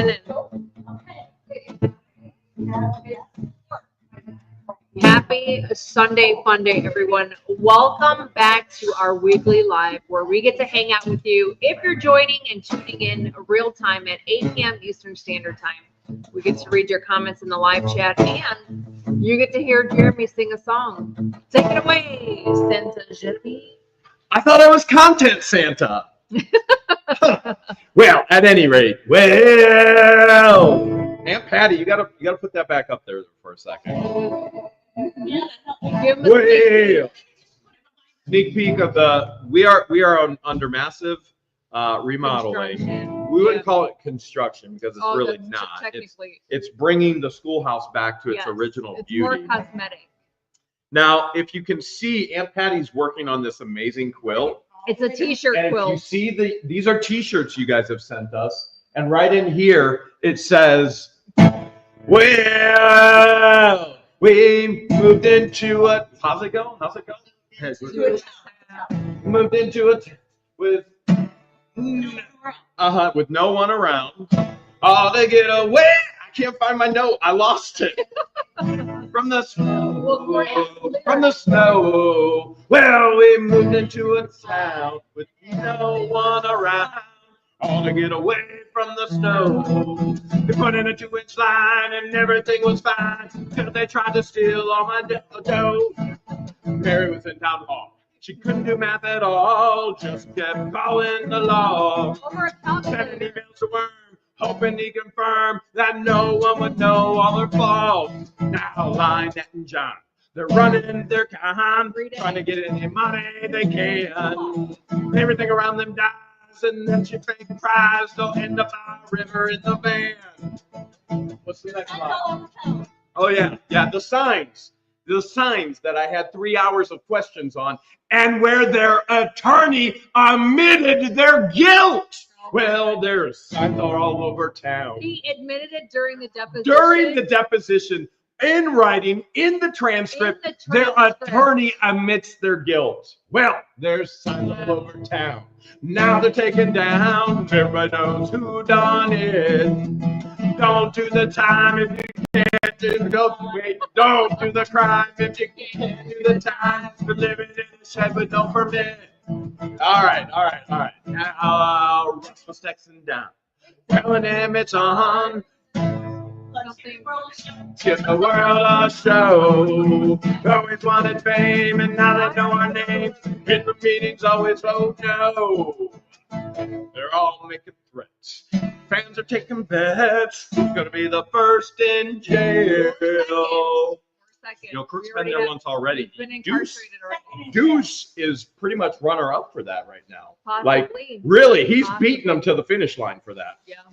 spinning. Happy Sunday fun day, everyone. Welcome back to our weekly live where we get to hang out with you. If you're joining and tuning in real time at 8 p.m. Eastern Standard Time, we get to read your comments in the live chat and you get to hear Jeremy sing a song. Take it away, Santa Jeremy. I thought I was Content Santa. Well, at any rate, Aunt Patty, you gotta put that back up there for a second. Well, sneak peek of the we are under massive remodeling. We wouldn't call it construction because it's really not. It's bringing the schoolhouse back to its original beauty. It's more cosmetic. Now, if you can see, Aunt Patty's working on this amazing quilt. It's a t-shirt quilt. If you see these are t-shirts you guys have sent us, and right in here it says, "Well, we moved into a." How's it go? Moved into it with no one around. Oh, they get away. I can't find my note. I lost it. From the snow, well, we moved into a town with no one around. All to get away from the snow. They put in a 2-inch line and everything was fine till they tried to steal all my dough. Mary was in town hall. She couldn't do math at all, just kept calling the law. Sending emails to Worm, hoping he confirmed that no one would know all their flaws. Now Lynette and John, they're running their con, trying to get any money they can. Everything around them dies, and then she fake cries. They'll end up by a river in the van. What's the next line? Oh yeah, the signs. The signs that I had 3 hours of questions on, and where their attorney admitted their guilt. Well, there's signs all over town. He admitted it during the deposition. During the deposition, in writing, in the transcript, their attorney admits their guilt. Well, there's signs all over town. Now they're taken down. Everybody knows who done it. Don't do the time if you can't do the Don't do the crime if you can't do the time. For living in the shed with no permit. All right. Russ was texting down. Telling him it's on. Give the world a show. Always wanted fame, and now they know our names. In the meetings, always vote no. They're all making threats. Fans are taking bets. Who's gonna be the first in jail? Kirk's been there once already. Deuce is pretty much runner-up for that right now. Possibly. Really, he's beating them to the finish line for that. Yeah.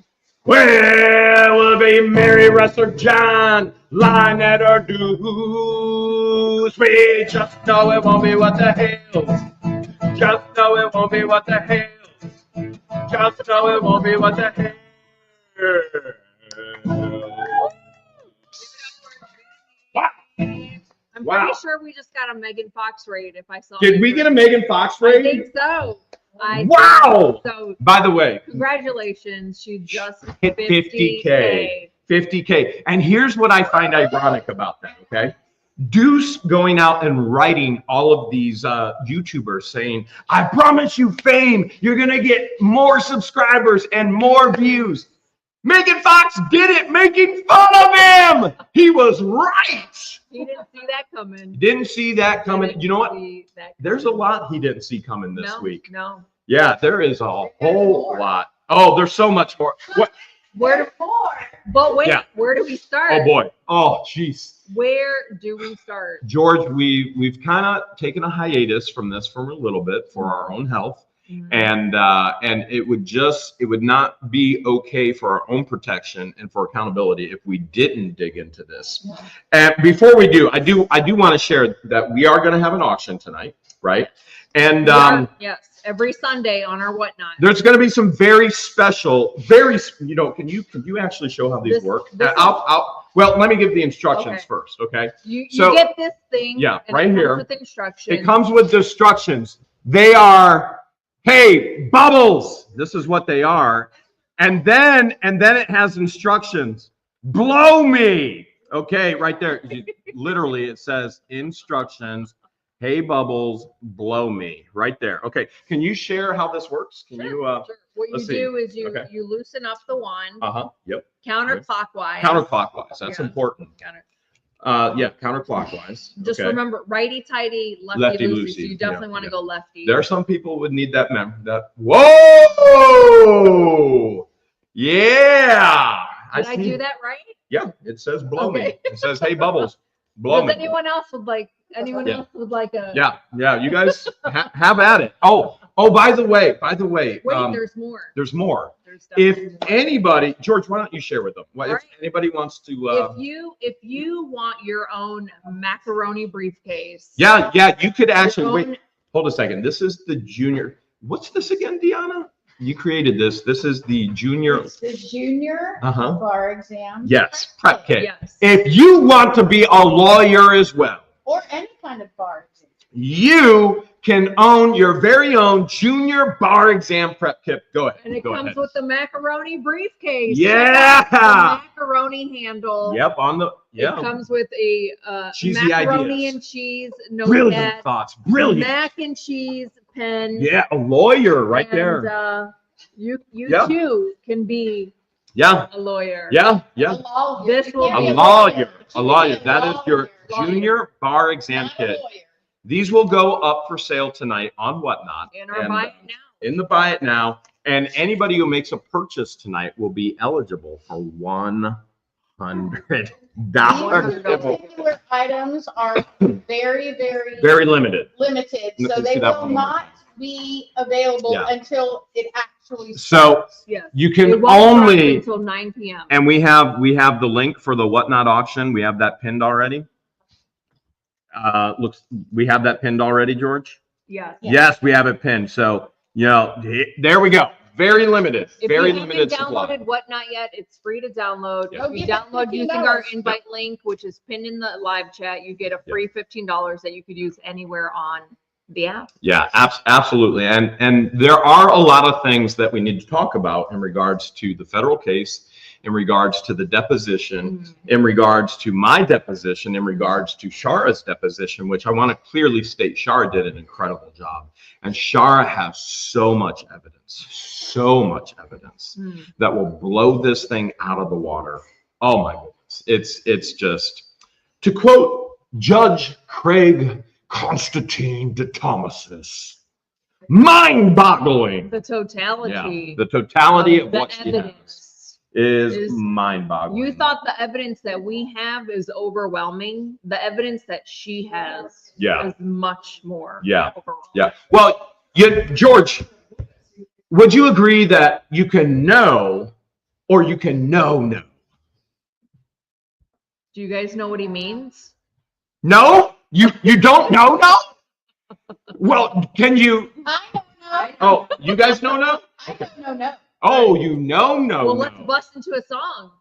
Well, will it be Mary, Russ, or John? Lynette or Deuce? We just know it won't be what the Hales. Just know it won't be what the Hales. Just know it won't be what the Hales. I'm pretty sure we just got a Megan Fox raid if I saw. Did we get a Megan Fox raid? I think so. Wow! So, by the way, congratulations. She just hit 50K. 50K. And here's what I find ironic about that, okay? Deuce going out and writing all of these YouTubers saying, I promise you fame. You're going to get more subscribers and more views. Megan Fox did it, making fun of him. He was right. He didn't see that coming. Didn't see that coming. You know what? There's a lot he didn't see coming this week. No. Yeah, there is a whole lot. Oh, there's so much more. What? Where do we start? Oh boy. Oh jeez. Where do we start? George, we've kind of taken a hiatus from this for a little bit for our own health. Mm-hmm. And it would not be okay for our own protection and for accountability if we didn't dig into this. And before we do, I do want to share that we are going to have an auction tonight, right? And yes, every Sunday on our whatnot. There's going to be some very special, can you actually show how these work? Well, let me give the instructions first, okay? You get this thing. Yeah, right here. With instructions. It comes with instructions. They are, hey, bubbles. This is what they are. And then it has instructions. Blow me. Okay, right there. Literally, it says instructions. Hey, Bubbles, blow me. Right there. Okay. Can you share how this works? Can you? Sure. What you let's see. do is you Okay. you loosen up the wand Yep. counterclockwise. Counterclockwise. That's Yeah. important. Yeah, counterclockwise. Just Okay. remember, righty tighty, lefty loosey. So you definitely want to go lefty. There are some people who would need that whoa! Yeah. Did I do that right? Yeah, it says blow me. It says, hey, Bubbles, blow me. Does anyone else would like a? Yeah. You guys have at it. Oh, by the way. Wait, there's more. There's more. There's If definitely more. anybody, George, why don't you share with them? If Right. anybody wants to, if you want your own macaroni briefcase. yeah, you could actually your wait. own- Hold a second. This is the junior. What's this again, Deanna? You created this. This is the junior. It's the junior Uh-huh. bar exam. Yes, prep kit. Yes. If you want to be a lawyer as well, Or any kind of bar exam. you can own your very own junior bar exam prep kit. Go ahead. And it Go comes ahead. with the macaroni briefcase. Yeah. The macaroni handle. Yep, on the It comes with a Cheesy macaroni ideas. and cheese brilliant notepad, thoughts. Brilliant. mac and cheese pen. Yeah, a lawyer right and, there. You Yeah. too can be Yeah. a lawyer. Yeah. A lawyer. This will You can't be be A lawyer. You A lawyer. can't be That a is your lawyer. junior bar exam Not a kit. lawyer. These will go up for sale tonight on Whatnot. In our And, buy it now. in the buy it now. And anybody who makes a purchase tonight will be eligible for $100 $100. giveaway. Particular items are very, very Very limited. limited, Let so me they see that will one more not be available Yeah. until it actually So starts. Yes. you It can won't start only, until 9 p.m. and we have the link for the Whatnot auction. We have that pinned already. We have that pinned already, George? Yes. Yeah. Yes, we have it pinned. So, there we go. Very limited. If Very you limited haven't supply. downloaded Whatnot yet, it's free to download. Yeah. If you Go get download $15. using our invite link, which is pinned in the live chat, you get a free $15 that you could use anywhere on the app. Yeah, absolutely. And there are a lot of things that we need to talk about in regards to the federal case, in regards to the deposition, in regards to my deposition, in regards to Shara's deposition, which I want to clearly state Shara did an incredible job. And Shara has so much evidence that will blow this thing out of the water. Oh my goodness. It's just, to quote Judge Craig Constantine de Thomasis, mind-boggling. The totality. The totality of the what she has evidence. is mind-boggling. You thought the evidence that we have is overwhelming. The evidence that she has is much more overwhelming. Yeah. Well, George, would you agree that you can know or you can know? Do you guys know what he means? No? You don't know? No? Well, can you? I don't know. Oh, you guys know no? I don't know. No. Oh, you know no. Well, let's bust into a song.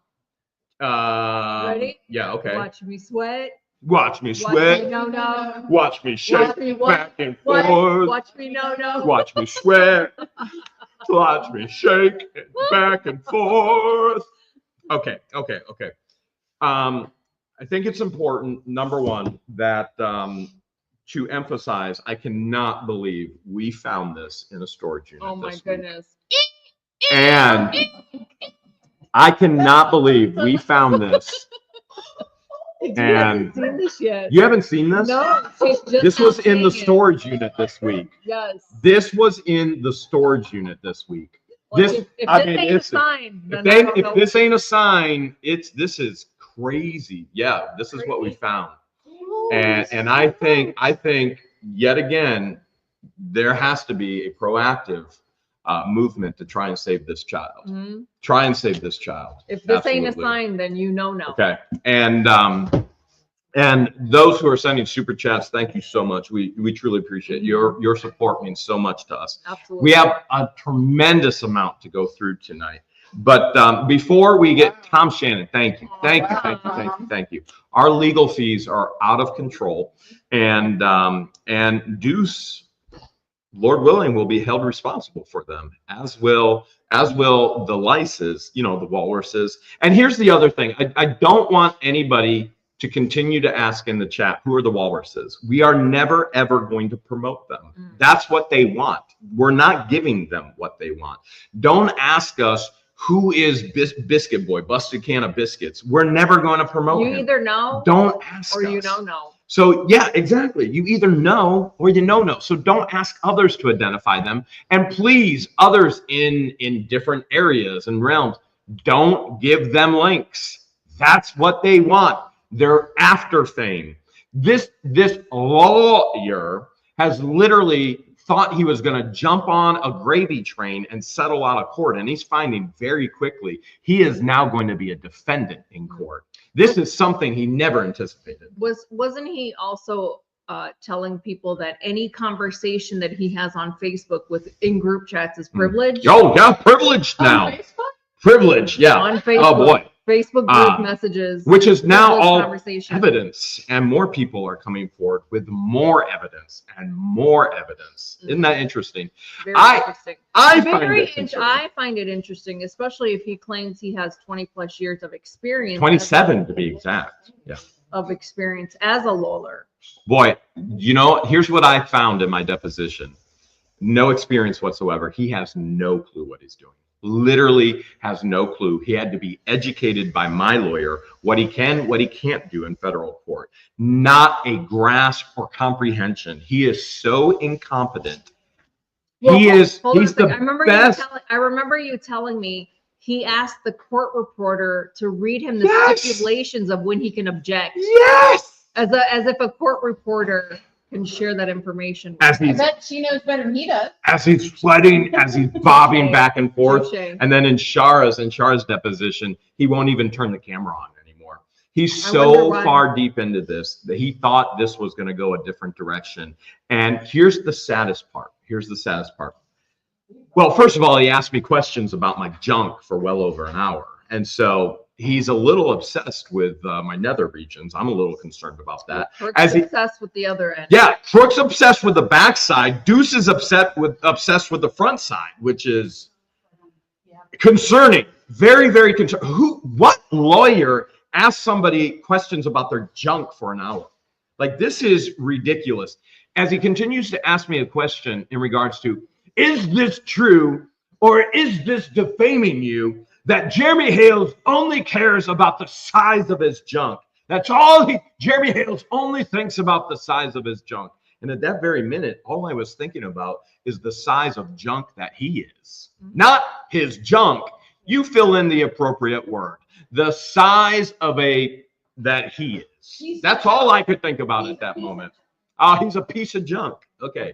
Ready? Yeah, okay. Watch me sweat. Watch me Watch sweat. me no. Watch me shake Watch me what? back and forth. Watch me no. Watch me sweat. Watch me shake it back and forth. Okay. I think it's important, number one, that to emphasize, I cannot believe we found this in a storage unit. Oh my this week. goodness. And I cannot believe we found this. You And haven't seen this yet. you haven't seen this? No, she's just This now was in the seeing it. storage unit this week. Yes. This was in the storage unit this week. Well, This, if I this mean, ain't a it's, sign, then I don't if know. this ain't a sign, this is crazy. Yeah, this is what we found. And I think yet again, there has to be a proactive movement to try and save this child. Mhm. Try and save this child. If this ain't a Absolutely. sign, then you know no. Okay. And those who are sending super chats, thank you so much. We truly appreciate your support. Means so much to us. Absolutely. We have a tremendous amount to go through tonight. But before we get Tom Shannon, thank you. Our legal fees are out of control, and Deuce Lord willing, will be held responsible for them, as will the lices, the walruses. And here's the other thing. I don't want anybody to continue to ask in the chat, who are the walruses? We are never, ever going to promote them. That's what they want. We're not giving them what they want. Don't ask us, who is Biscuit Boy, Busted Can of Biscuits? We're never going to promote him. You either know, don't ask or us. you know. So yeah, exactly. You either know or you know. So don't ask others to identify them. And please, others in different areas and realms, don't give them links. That's what they want. They're after fame. This lawyer has literally thought he was going to jump on a gravy train and settle out of court. And he's finding very quickly he is now going to be a defendant in court. This is something he never anticipated. Wasn't he also telling people that any conversation that he has on Facebook in group chats is privileged? Oh yeah, privileged now. On Facebook? Privilege, yeah. On Facebook. Oh boy. Facebook group messages, which is now all conversation. Evidence, and more people are coming forward with more evidence and more evidence. Isn't that interesting? Very interesting. I find it interesting, especially if he claims he has 20 plus years of experience. 27 to be exact. Yeah. Of experience as a lawyer. Boy, here's what I found in my deposition. No experience whatsoever. He has no clue what he's doing. Literally has no clue. He had to be educated by my lawyer what he can, what he can't do in federal court. Not a grasp or comprehension. He is so incompetent. Well, he's the best. I remember you telling me he asked the court reporter to read him the stipulations of when he can object. Yes. As if a court reporter can share that information. I bet she knows better than he does. As he's sweating, as he's bobbing back and forth. And then in Shara's deposition, he won't even turn the camera on anymore. He's so far deep into this that he thought this was going to go a different direction. And here's the saddest part. Well, first of all, he asked me questions about my junk for well over an hour. And so he's a little obsessed with my nether regions. I'm a little concerned about that. Crook's obsessed with the other end. Yeah, Crook's obsessed with the backside. Deuce is obsessed with the front side, which is concerning. Very, very concerning. What lawyer asks somebody questions about their junk for an hour? Like, this is ridiculous. As he continues to ask me a question in regards to, is this true or is this defaming you? That Jeremy Hale only cares about the size of his junk. That's all Jeremy Hale only thinks about, the size of his junk. And at that very minute, all I was thinking about is the size of junk that he is. Not his junk. You fill in the appropriate word. The size of that he is. That's all I could think about at that moment. Oh, he's a piece of junk. Okay.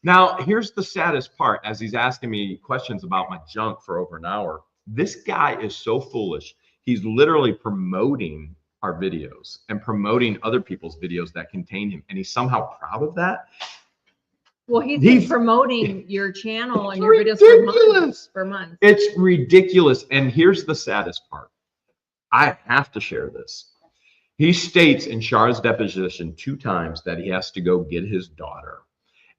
Now, here's the saddest part. As he's asking me questions about my junk for over an hour, this guy is so foolish. He's literally promoting our videos and promoting other people's videos that contain him. And he's somehow proud of that. Well, he's been promoting your channel and your videos for months. It's ridiculous. And here's the saddest part. I have to share this. He states in Shara's deposition 2 times that he has to go get his daughter.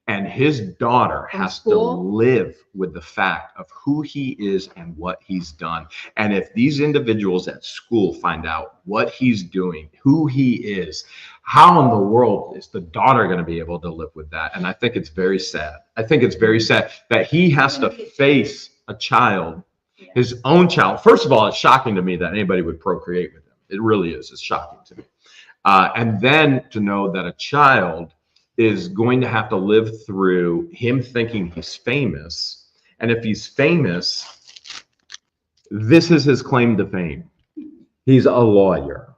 And his daughter has to live with the fact of who he is and what he's done. And if these individuals at school find out what he's doing, who he is, how in the world is the daughter going to be able to live with that? And I think it's very sad. I think it's very sad that he has to face a child, his own child. First of all, it's shocking to me that anybody would procreate with him. It really is. It's shocking to me. And then to know that a child is going to have to live through him thinking he's famous. And if he's famous, this is his claim to fame. He's a lawyer.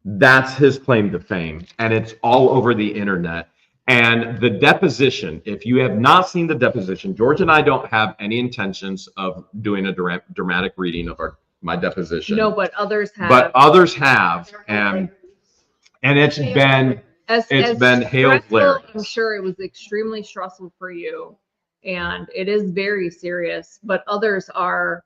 That's his claim to fame. And it's all over the internet. And the deposition, if you have not seen the deposition, George and I don't have any intentions of doing a dramatic reading of my deposition. No, but others have. And it's been... It's been Hale's lyrics. I'm sure it was extremely stressful for you, and it is very serious. But others are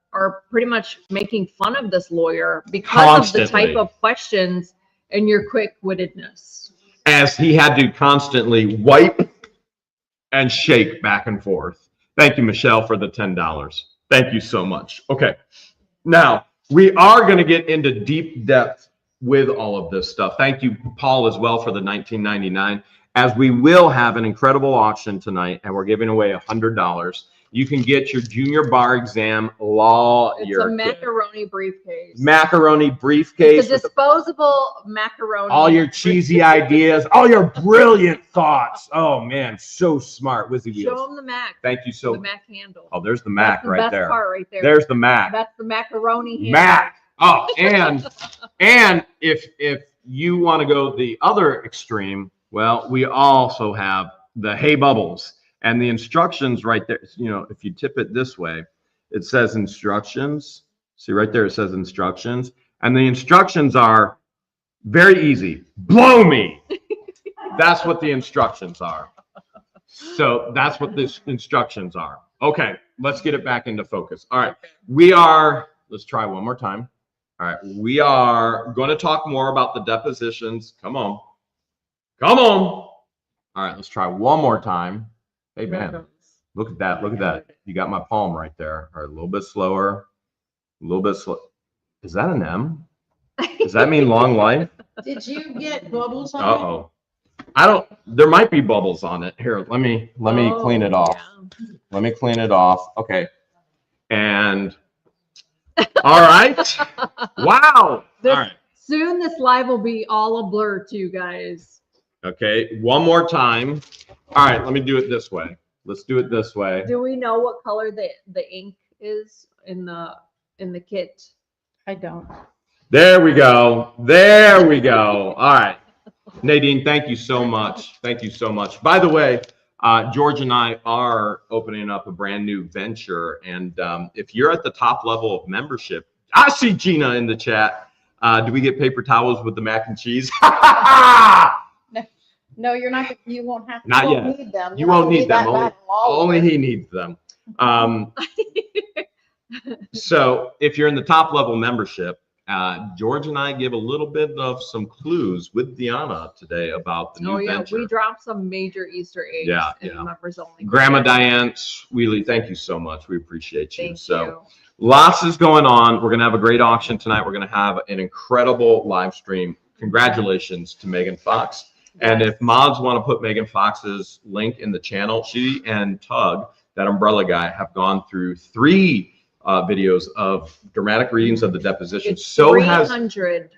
pretty much making fun of this lawyer because of the type of questions and your quick-wittedness. As he had to constantly wipe and shake back and forth. Thank you, Michelle, for the $10. Thank you so much. Okay, now we are going to get into deep depth with all of this stuff. Thank you, Paul, as well for the $19.99. As we will have an incredible auction tonight, and we're giving away $100. You can get your junior bar exam lawyer. It's a macaroni briefcase. Macaroni briefcase. It's a disposable macaroni. All your cheesy ideas, all your brilliant thoughts. Oh man, so smart, Wizzy Wheels. Show them the Mac. Thank you so. The Mac handle. Oh, there's the Mac That's the right best there. part right there. There's the Mac. That's the macaroni handle. Mac. Oh, and if you want to go the other extreme, well, we also have the Hey Bubbles. And the instructions right there, you know, if you tip it this way, it says instructions. See right there, it says instructions. And the instructions are very easy. Blow me. That's what the instructions are. So that's what the instructions are. Okay, let's get it back into focus. All right, let's try one more time. All right, we are going to talk more about the depositions. Come on. Come on. All right, let's try one more time. Hey, man, look at that. Look at that. You got my palm right there. All right, a little bit slower. A little bit slow. Is that an M? Does that mean long life? Did you get bubbles on Uh-oh. I don't, there might be bubbles on it. Here, let me clean it off. Yeah. Let me clean it off. Okay. And, all right. Wow. All right. Soon this live will be all a blur to you guys. Okay, one more time. All right, let me do it this way. Let's do it this way. Do we know what color the ink is in the kit? I don't. There we go. There we go. All right. Nadine, thank you so much. Thank you so much. By the way, George and I are opening up a brand new venture. And if you're at the top level of membership, I see Gina in the chat. Do we get paper towels with the mac and cheese? No, you're not. You won't have to. Not you won't yet. Need them. You won't need that them. back Only he needs them. So if you're in the top level membership, George and I give a little bit of some clues with Deanna today about the new venture. We dropped some major Easter eggs in the members only. Grandma Diane Wheelie, thank you so much. We appreciate you. Thank you. Lots is going on. We're going to have a great auction tonight. We're going to have an incredible live stream. Congratulations to Megan Fox. And if mods want to put Megan Fox's link in the channel, she and Tug, that umbrella guy, have gone through 3 videos of dramatic readings of the deposition. It's so has 300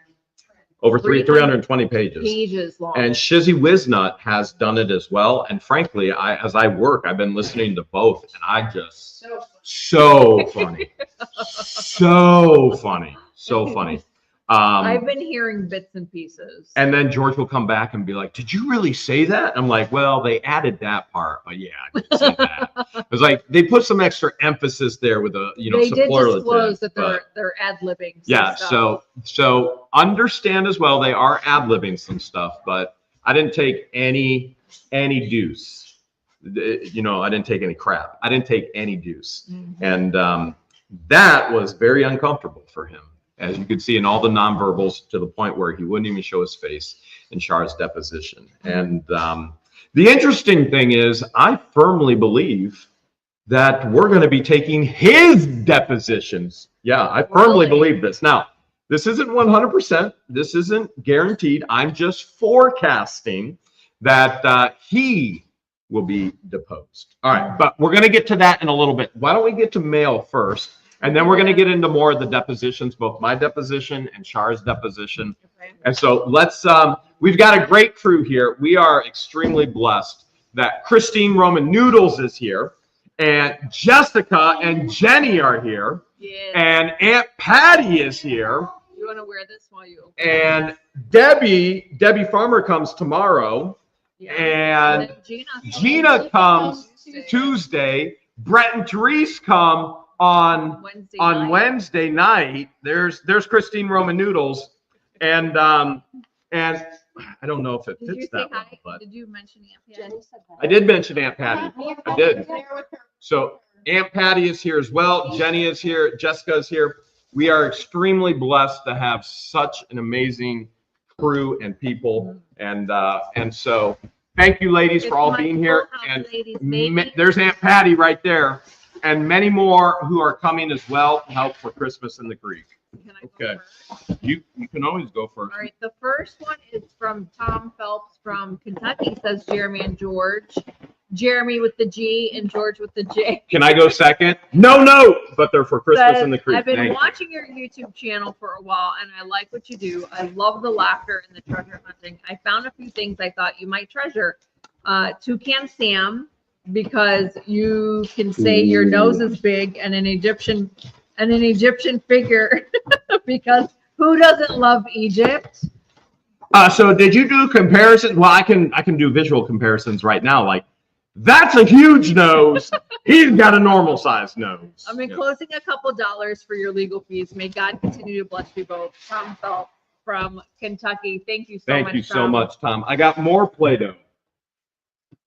over 320 pages. Pages long. And Shizzy Wiznut has done it as well. And frankly, as I work, I've been listening to both, and I just so funny, so funny, so funny. I've been hearing bits and pieces. And then George will come back and be like, "Did you really say that?" I'm like, "Well, they added that part, but yeah, I did say that." It was like they put some extra emphasis there with a they did disclose that they're ad-libbing. Yeah, stuff. so understand as well they are ad-libbing some stuff, but I didn't take any deuce. You know, I didn't take any crap. I didn't take any deuce, and that was very uncomfortable for him. As you could see in all the nonverbals, to the point where he wouldn't even show his face in Char's deposition. And the interesting thing is, I firmly believe that we're going to be taking his depositions. Yeah, I firmly believe this. Now, this isn't 100%. This isn't guaranteed. I'm just forecasting that he will be deposed. All right, but we're going to get to that in a little bit. Why don't we get to mail first? And then we're going to get into more of the depositions, both my deposition and Char's deposition. Okay. And so let's, we've got a great crew here. We are extremely blessed that Christine Roman Noodles is here, and Jessica and Jenny are here, and Aunt Patty is here. You want to wear this while you open and Debbie Farmer comes tomorrow, and Gina comes Tuesday. Brett and Therese come on Wednesday night. There's Christine Roman Noodles, and I don't know if it fits that well, but did you mention Aunt Patty? I did mention Aunt Patty. I did. So Aunt Patty is here as well. Jenny is here. Jessica is here. We are extremely blessed to have such an amazing crew and people, and so Thank you, ladies, It's for all my being here. Full House And ladies, baby. there's Aunt Patty right there, and many more who are coming as well to help for Christmas in the Creek. Can I go Okay. first? You can always go first. All right, the first one is from Tom Phelps from Kentucky, says Jeremy and George. Jeremy with the G and George with the J. Can I go second? No, but they're for Christmas Says, in the Creek. I've been Thank you. watching your YouTube channel for a while, and I like what you do. I love the laughter and the treasure hunting. I found a few things I thought you might treasure. Toucan Sam, because you can say your nose is big, and an Egyptian figure, because who doesn't love Egypt? So did you do comparisons? Well, I can do visual comparisons right now. Like, that's a huge nose. He's got a normal sized nose. I'm enclosing a couple dollars for your legal fees. May God continue to bless you both. Tom Phelps from Kentucky. Thank you so much. Thank you so Tom. much, Tom. I got more Play-Doh.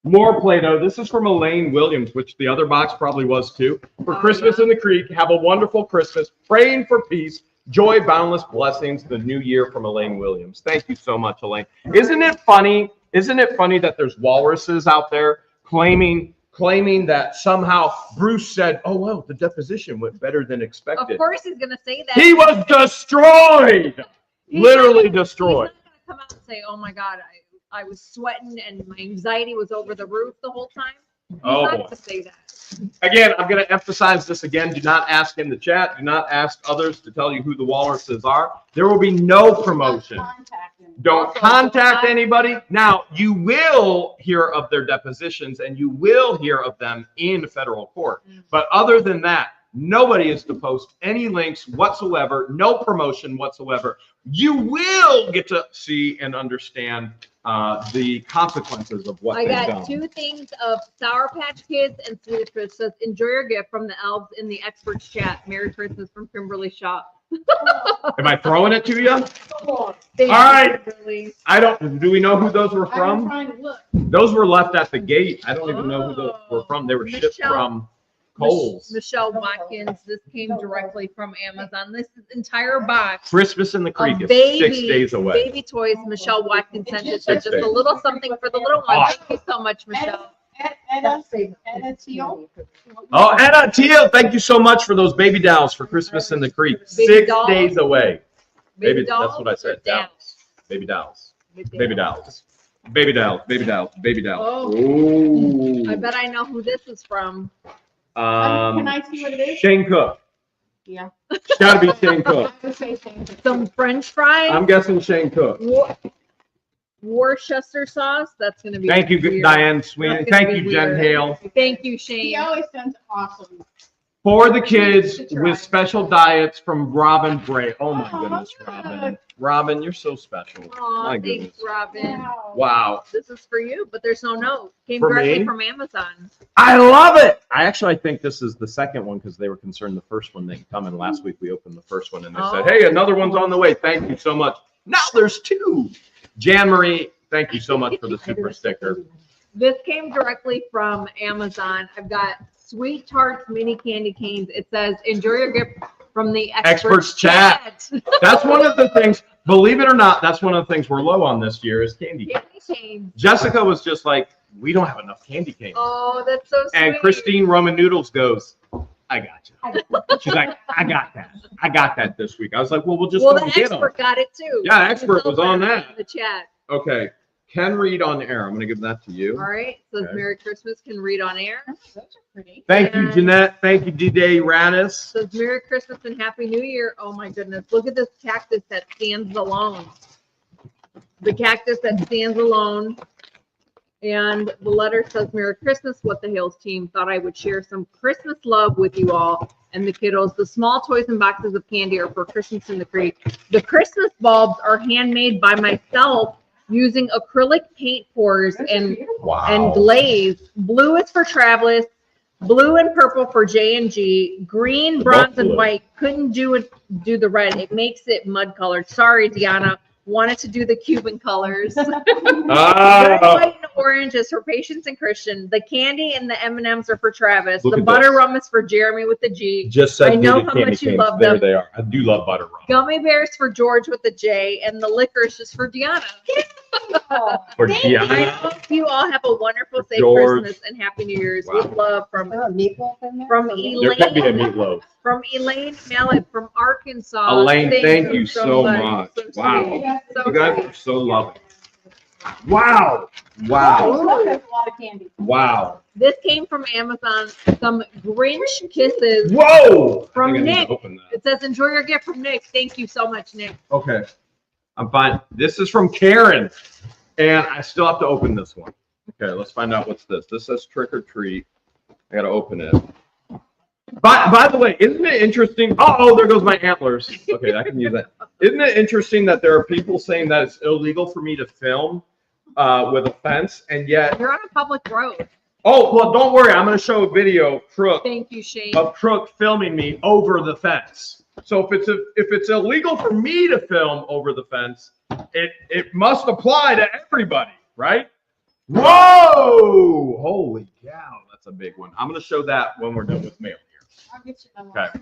More Play-Doh. This is from Elaine Williams, which the other box probably was too. For Christmas in the Creek, have a wonderful Christmas. Praying for peace, joy, boundless blessings, the new year from Elaine Williams. Thank you so much, Elaine. Isn't it funny? Isn't it funny that there's walruses out there claiming that somehow Bruce said, oh, well, the deposition went better than expected. Of course he's going to say that. He was destroyed. Literally destroyed. He's not going to come out and say, oh my God, I was sweating and my anxiety was over the roof the whole time. He's not going to say that. Again, I'm going to emphasize this again. Do not ask in the chat. Do not ask others to tell you who the walruses are. There will be no promotion. Don't contact anybody. Now, you will hear of their depositions and you will hear of them in federal court. But other than that, nobody is to post any links whatsoever, no promotion whatsoever. You will get to see and understand the consequences of what I they've got done. 2 things of Sour Patch Kids and Sweet Chris. Says, enjoy your gift from the elves in the experts chat. Merry Christmas from Kimberly Shaw. Am I throwing it to you? All right. I don't. Do we know who those were I'm from? trying to look. Those were left at the gate. I don't even know who those were from. They were shipped Michelle. from Kohl's. Michelle Watkins. This came directly from Amazon. This entire box Christmas in the Creek of is baby, 6 days away. baby toys. Michelle Watkins sent it. 6 Just a days. little something for the little one. Awesome. Thank you so much, Michelle. Anna Teal. Oh, Anna Teal, thank you so much for those baby dolls for Christmas in the Creek. Baby 6 dolls? days away. Baby, dolls that's what I said. or dolls? Baby dolls. Baby Baby dolls. Baby dolls. Baby dolls. Baby dolls. Oh. Ooh. I bet I know who this is from. Can I see what it is? Shane Cook. Yeah. It's got to be Shane Cook. Some French fries. I'm guessing Shane Cook. Worcester sauce. That's going to be Thank you, weird. Diane Sweeney. That's gonna Thank be you, Jen weird. Hale. Thank you, He Shane. always sends awesome. For the kids with special diets from Robin Bray. Oh my goodness, Robin. Robin, you're so special. Aw, My thanks, goodness. Robin. Wow. This is for you, but there's no note. Came For directly me? from Amazon. I love it. I think this is the second one because they were concerned the first one didn't come in. Last week we opened the first one and they said, hey, another one's on the way. Thank you so much. Now there's 2. Jan Marie, thank you so much for the super sticker. This came directly from Amazon. I've got Sweet Tarts mini candy canes. It says, enjoy your gift from the experts chat. That's one of the things, believe it or not, that's one of the things we're low on this year is candy canes. Candy canes. Jessica was just like, we don't have enough candy canes. Oh, that's so sweet. And Christine Roman Noodles goes, I got you. She's like, I got that. I got that this week. I was like, well, we'll just well, go the get them. expert got it too. Yeah, the expert was on that. In the chat. Okay. Can read on air. I'm going to give that to you. All right. Says Okay. Merry Christmas. Can read on air. Those are pretty. Thank you, And- Jeanette. Thank you, D-Day Radis. Says Merry Christmas and Happy New Year. Oh my goodness. Look at this cactus that stands alone. The cactus that stands alone. And the letter says Merry Christmas. What the Hales team thought I would share some Christmas love with you all and the kiddos. The small toys and boxes of candy are for Christmas in the Creek. The Christmas bulbs are handmade by myself using acrylic paint pours and glaze. Blue is for Travis. Blue and purple for J&G. Green, bronze, and white. Couldn't do the red. It makes it mud colored. Sorry, Deanna. Wanted to do the Cuban colors. Red, white, and orange is for Patience and Christian. The candy and the M&Ms are for Travis. Look The at butter this. rum is for Jeremy with the G. Just said I know needed how candy much you canes. love There them. they are. I do love butter rum. Gummy bears for George with the J, and the licorice is for Deanna. For I Deanna. hope you all have a wonderful, safe George. Christmas and Happy New Year's. Wow. With love from There a meatloaf in there? From There could be a Elaine. meatloaf. From Elaine Mallet from Arkansas. Elaine, thank you so much. So Wow. sweet. So You guys sweet. are so loving. Wow. Wow. Oh, that's a lot of candy. Wow. This came from Amazon. Some Grinch kisses. Whoa. From I think I need Nick. to open that. It says, enjoy your gift from Nick. Thank you so much, Nick. Okay. I'm fine. This is from Karen. And I still have to open this one. Okay, let's find out what's this. This says trick or treat. I gotta open it. By the way, isn't it interesting? Oh, there goes my antlers. Okay, I can use that. Isn't it interesting that there are people saying that it's illegal for me to film with a fence, and yet? You're on a public road. Oh, well, don't worry. I'm gonna show a video of Crook Thank you, Shane. filming me over the fence. So if it's illegal for me to film over the fence, it must apply to everybody, right? Whoa! Holy cow, that's a big one. I'm gonna show that when we're done with mail here. I'll get you one. Okay.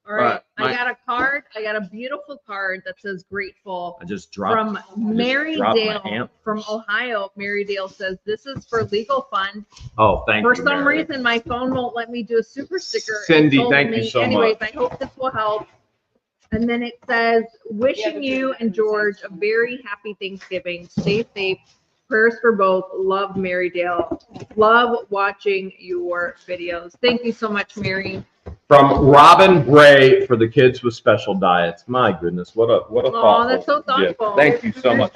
All right. All right, I got a card. I got a beautiful card that says grateful. I just dropped. From dropped my Marydale antlers. from Ohio. Marydale says, this is for legal fund. Oh, thank For you. some Mary. reason, my phone won't let me do a super sticker. It Cindy, told thank me- you so Anyways, much. I hope this will help. And then it says, wishing you and George a very happy Thanksgiving. Stay safe. Prayers for both. Love, Marydale. Love watching your videos. Thank you so much, Mary. From Robin Bray for the kids with special diets. My goodness, what a thoughtful that's so gift. thoughtful. Thank you so much.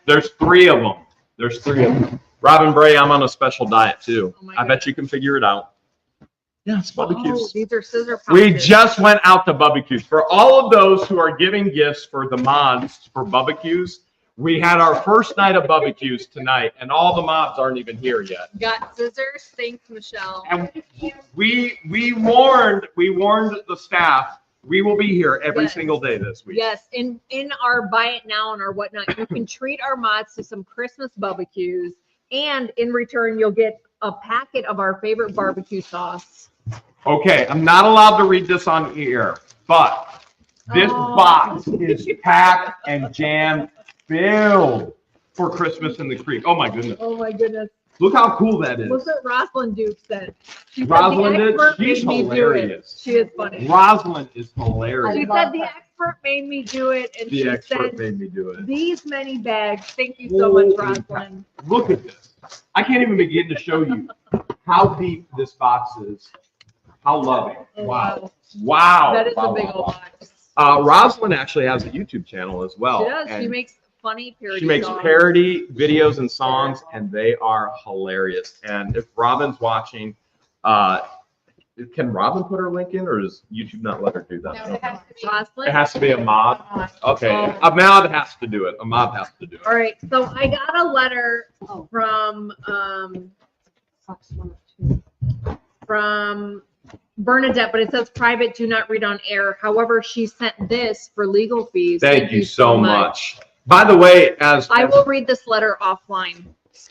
There's 3 of them. There's three of them. Robin Bray, I'm on a special diet too. Oh my I bet you can figure it out. Yeah, it's Oh, barbecues. these are scissor pouches. We just went out to barbecues. For all of those who are giving gifts for the mods for barbecues, we had our first night of barbecues tonight, and all the mods aren't even here yet. Got scissors. Thanks, Michelle. And we warned the staff we will be here every Yes. single day this week. Yes, in our buy it now and our whatnot, you can treat our mods to some Christmas barbecues, and in return, you'll get a packet of our favorite barbecue sauce. Okay, I'm not allowed to read this on air, but this Oh. box is packed and jam filled for Christmas in the Creek. Oh my goodness. Oh my goodness. Look how cool that is. Look what Rosalind Duke said. She said Rosalind the did? expert She's made me do it. hilarious. She is funny. Rosalind is hilarious. She love said the her. expert made me do it, and The she expert said made me do it. these many bags. Thank you so much, Holy Rosalind. Look at this. I can't even begin to show you how deep this box is. How loving. Oh, Wow. Wow. That is Wow, a big wow, old wow. box. Rosalind actually has a YouTube channel as well. She does. She and makes funny parody she makes songs. parody videos and songs, and they are hilarious. And if Robin's watching, can Robin put her link in, or does YouTube not let her do No, that? it has to be. Rosalind? It has to be a mod. Okay, a mod has to do it. A mod has to do it. All right, so I got a letter Oh. from Bernadette, but it says private, do not read on air. However, she sent this for legal fees. Thank you so much. By the way, as I will read this letter offline.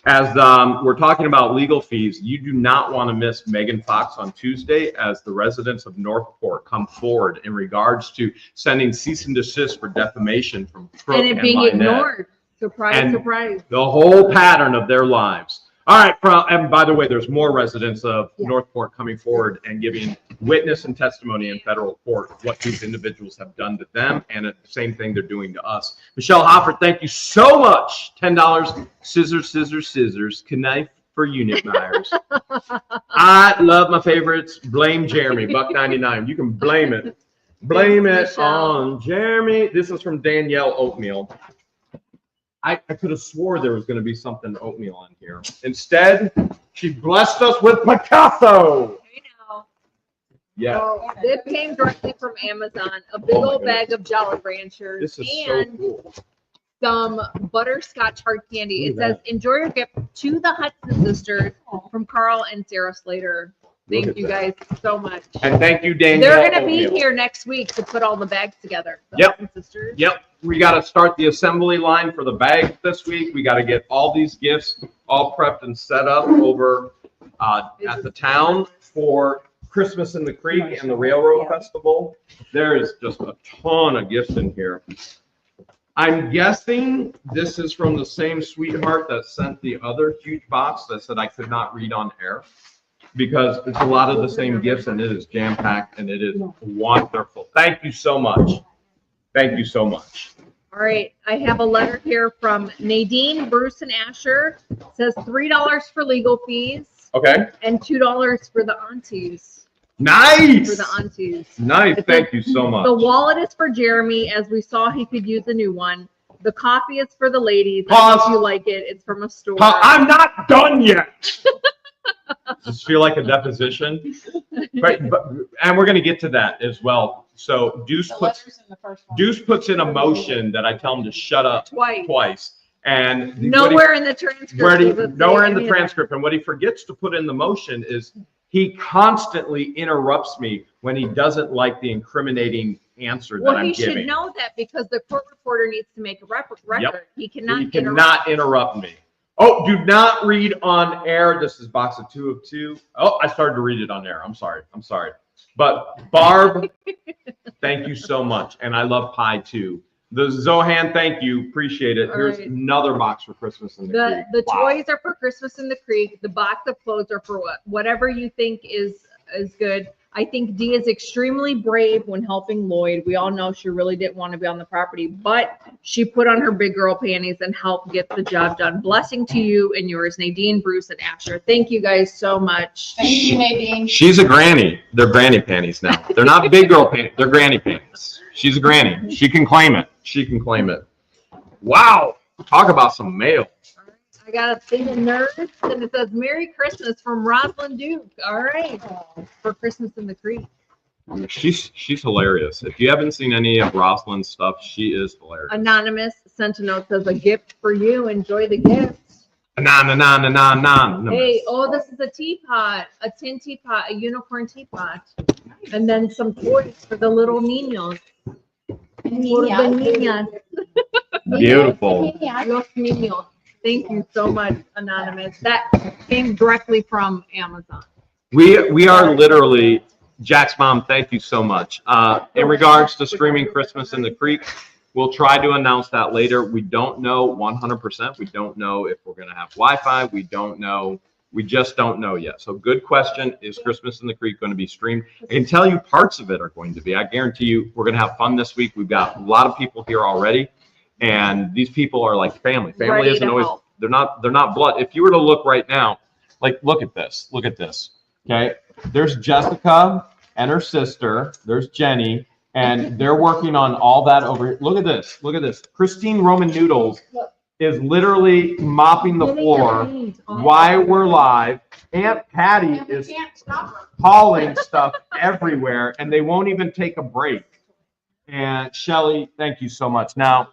we're talking about legal fees, you do not want to miss Megan Fox on Tuesday as the residents of Northport come forward in regards to sending cease and desist for defamation from Crook And it being Lynette. ignored. Surprise, And- surprise. The whole pattern of their lives. All right, and by the way, there's more residents of Northport coming forward and giving witness and testimony in federal court what these individuals have done to them, and the same thing they're doing to us. Michelle Hoffer, thank you so much. $10. Scissors, scissors, scissors. Knife for unit buyers. I love my favorites. Blame Jeremy, $1.99. You can blame it. Blame it Michelle. on Jeremy. This is from Danielle Oatmeal. I could have swore there was going to be something oatmeal on here. Instead, she blessed us with Picasso. I know. Yeah, So this came directly from Amazon. A big Oh my old bag of Jolly Ranchers this is so and cool. some butterscotch hard candy. It Look at says, enjoy your gift to the Hudson sisters from Carl and Sarah Slater. Look Thank at you that. guys so much. And thank you, Danielle. They're going to be Oatmeal. here next week to put all the bags together. The Yep. Hudson sisters. Yep, we got to start the assembly line for the bags this week. We got to get all these gifts all prepped and set up over at the town for Christmas in the Creek and the Railroad Festival. There is just a ton of gifts in here. I'm guessing this is from the same sweetheart that sent the other huge box that said I could not read on air, because it's a lot of the same gifts and it is jam-packed and it is wonderful. Thank you so much. Thank you so much. All right, I have a letter here from Nadine, Bruce, and Asher. It says $3 for legal fees Okay. and $2 for the aunties. Nice. For the aunties. Nice. Thank you so much. The wallet is for Jeremy, as we saw he could use a new one. The coffee is for the ladies. Pause. If you like it, it's from a store. I'm not done yet. Just feel like a deposition. Right, and we're going to get to that as well. So Deuce puts in a motion that I tell him to shut up twice. And nowhere in the transcript. Nowhere in the transcript. And what he forgets to put in the motion is he constantly interrupts me when he doesn't like the incriminating answer that I'm he giving. should know that, because the court reporter needs to make a record. Yep. He cannot interrupt me. Oh, do not read on air. This is box of 2 of 2. Oh, I started to read it on air. I'm sorry. But Barb, thank you so much. And I love pie too. The Zohan, thank you. Appreciate it. Here's another box for Christmas in the Creek. The toys are for Christmas in the Creek. The box of clothes are for whatever you think is good. I think Dee is extremely brave when helping Lloyd. We all know she really didn't want to be on the property, but she put on her big girl panties and helped get the job done. Blessing to you and yours, Nadine, Bruce, and Asher. Thank you guys so much. Thank you, Nadine. She's a granny. They're granny panties now. They're not big girl panties. They're granny panties. She's a granny. She can claim it. Wow. Talk about some mail. I got a thing of nerds, and it says Merry Christmas from Rosalind Duke. All right. For Christmas in the Creek. She's hilarious. If you haven't seen any of Rosalind's stuff, she is hilarious. Anonymous sent a note, says a gift for you. Enjoy the gifts. Anonymous. Hey, this is a teapot, a tin teapot, a unicorn teapot. And then some toys for the little niños. Beautiful. Los niños. Thank you so much, Anonymous. That came directly from Amazon. We are literally, Jack's mom, thank you so much. In regards to streaming Christmas in the Creek, we'll try to announce that later. We don't know 100%. We don't know if we're going to have Wi-Fi. We don't know. We just don't know yet. So good question. Is Christmas in the Creek going to be streamed? I can tell you parts of it are going to be. I guarantee you we're going to have fun this week. We've got a lot of people here already. And these people are like family. Family isn't always, they're not blood. If you were to look right now, like, look at this. Okay. There's Jessica and her sister. There's Jenny. And they're working on all that over here. Look at this. Christine Roman Noodles is literally mopping the floor while we're live. Aunt Patty is hauling stuff everywhere, and they won't even take a break. And Shelly, thank you so much. Now,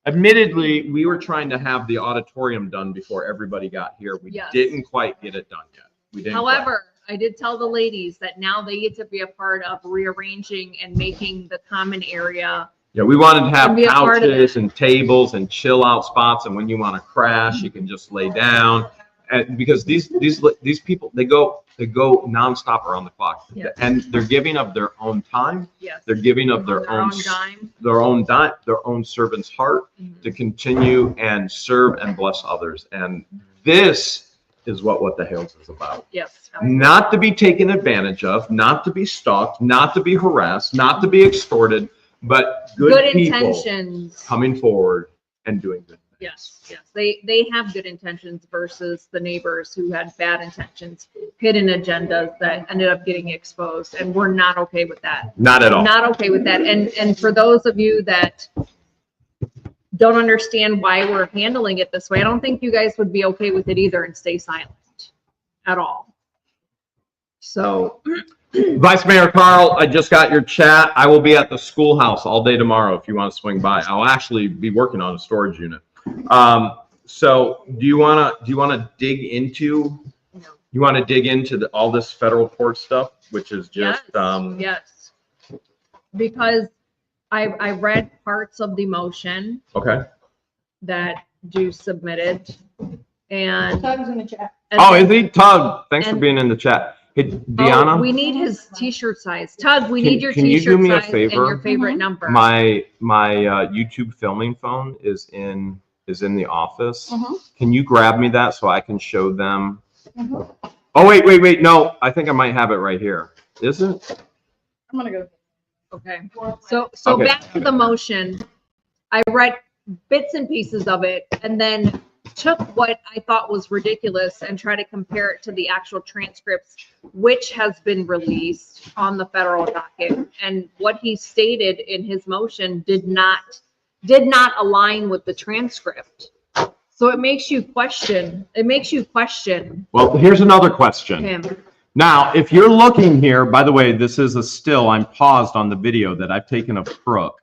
admittedly, we were trying to have the auditorium done before everybody got here. We didn't quite get it done yet. However, I did tell the ladies that now they get to be a part of rearranging and making the common area. Yeah, we wanted to have couches and tables and chill out spots, and when you want to crash, you can just lay down. And because these people, they go nonstop around the clock, and they're giving of their own time. Yes. They're giving of their own dime, their own servant's heart to continue and serve and bless others. And this is what the Hales is about. Yes. Not to be taken advantage of, not to be stalked, not to be harassed, not to be extorted, but good people intentions coming forward and doing good things. Yes. They have good intentions versus the neighbors who had bad intentions, hidden agendas that ended up getting exposed, and we're not okay with that. Not at all. Not okay with that. And for those of you that don't understand why we're handling it this way, I don't think you guys would be okay with it either and stay silent at all. So Vice Mayor Carl, I just got your chat. I will be at the schoolhouse all day tomorrow if you want to swing by. I'll actually be working on a storage unit. So do you want to dig into all this federal court stuff, which is just yes, because I read parts of the motion okay that Juice submitted, And, Tug's in the chat. and Oh, then- is he? Tug, thanks for and- being in the chat. Hey, Oh, Deanna, we need his t-shirt size. Tug, we Can- need your can you do t-shirt me a size and favor? your favorite Mhm. number. my YouTube filming phone is in the office. Mhm. Can you grab me that so I can show them? Mhm. Oh, wait. No, I think I might have it right here. Is it? I'm gonna go. Okay. So Okay. back to the motion. I read bits and pieces of it and then took what I thought was ridiculous and tried to compare it to the actual transcripts, which has been released on the federal docket. And what he stated in his motion did not align with the transcript. So it makes you question. Well, here's another question. Him. Now, if you're looking here, by the way, this is a still. I'm paused on the video that I've taken of Crook.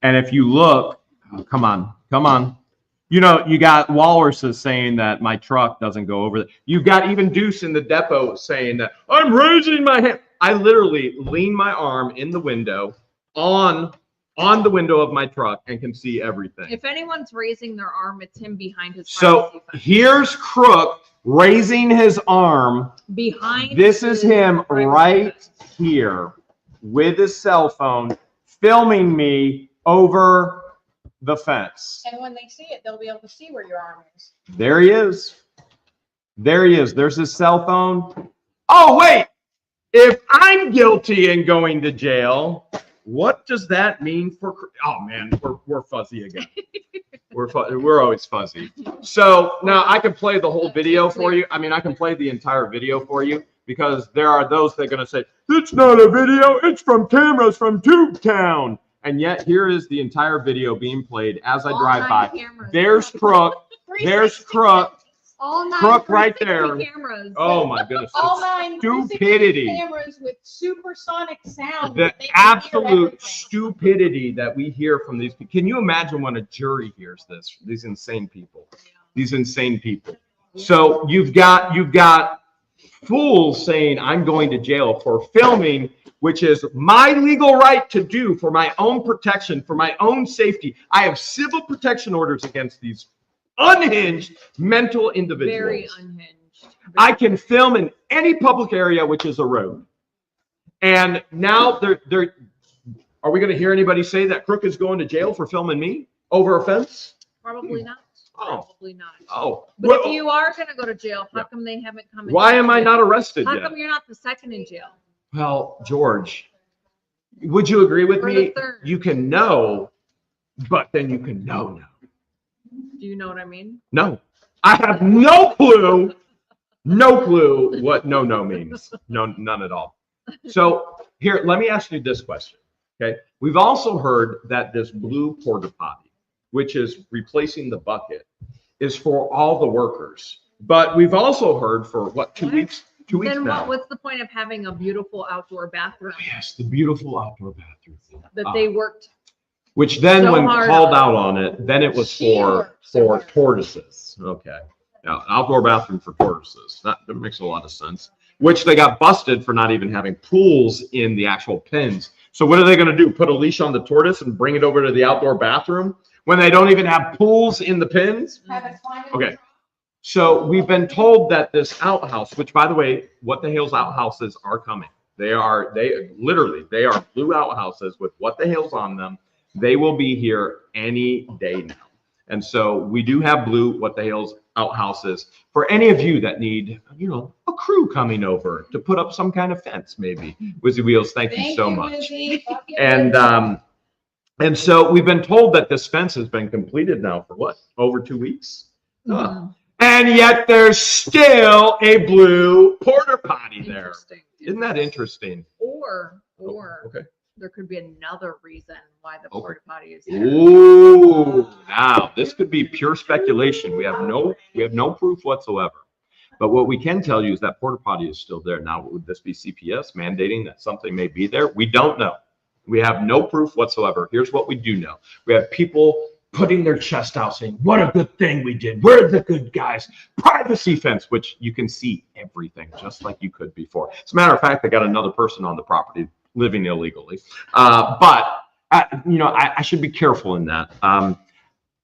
And if you look, oh, come on. You know, you got walruses saying that my truck doesn't go over. You've got even Deuce in the depot saying that I'm raising my hand. I literally lean my arm in the window on the window of my truck and can see everything. If anyone's raising their arm, it's him behind his So privacy fence. here's Crook raising his arm. Behind This is his him privacy right fence. here with his cell phone filming me over the fence. And when they see it, they'll be able to see where your arm is. There he is. There's his cell phone. Oh, wait. If I'm guilty and going to jail, what does that mean for? Oh man, we're fuzzy again. We're always fuzzy. So now I can play the whole video for you. I mean, I can play the entire video for you because there are those that are going to say it's not a video. It's from cameras from Tubetown. And yet here is the entire video being played as I All drive 9 by. cameras. There's Crook. There's Crook. All 9 Crook right 360 there. Cameras. Oh my goodness. All It's 9 stupidity. cameras with supersonic sound. The that they can hear absolute everything. stupidity that we hear from these people. Can you imagine when a jury hears this? These insane people. So you've got fools saying I'm going to jail for filming, which is my legal right to do for my own protection, for my own safety. I have civil protection orders against these unhinged mental individuals. Very unhinged. I can film in any public area, which is a road. And now are we going to hear anybody say that Crook is going to jail for filming me over a fence? Probably not. Oh. Probably not. Oh, But well, if you are going to go to jail, how come they haven't come? why am I not arrested How yet? come you're not the second in jail? Well, George, would you agree with Or me? the third? You can know, but then you can know now. Do you know what I mean? No, I have no clue what no means. No, none at all. So here, let me ask you this question. Okay, we've also heard that this blue porta potty, which is replacing the bucket, is for all the workers. But we've also heard for what, 2 weeks? 2 weeks Then now. what's the point of having a beautiful outdoor bathroom Yes, the beautiful outdoor bathroom. that they worked? Which then, So when hard called on. out on it, then it was for tortoises. Okay, now outdoor bathroom for tortoises. That makes a lot of sense. Which they got busted for not even having pools in the actual pens. So what are they going to do? Put a leash on the tortoise and bring it over to the outdoor bathroom when they don't even have pools in the pens? Have it climb in. Okay. So we've been told that this outhouse, which by the way, What the Hale's outhouses are coming. They are blue outhouses with What the Hale's on them. They will be here any day now. And so we do have blue What the Hale's outhouses for any of you that need, a crew coming over to put up some kind of fence, maybe. Wizzy Wheels, thank you so much. Wizzy. Fuck you, And Wizzy. and so we've been told that this fence has been completed now for what? Over 2 weeks? Mhm. And yet there's still a blue porta potty there. Interesting. Isn't that interesting? Or Okay. there could be another reason why the Okay. porta potty is there. Ooh, now this could be pure speculation. We have no proof whatsoever. But what we can tell you is that porta potty is still there. Now, would this be CPS mandating that something may be there? We don't know. We have no proof whatsoever. Here's what we do know. We have people putting their chest out saying, what a good thing we did. We're the good guys. Privacy fence, which you can see everything just like you could before. As a matter of fact, they got another person on the property living illegally. But I should be careful in that.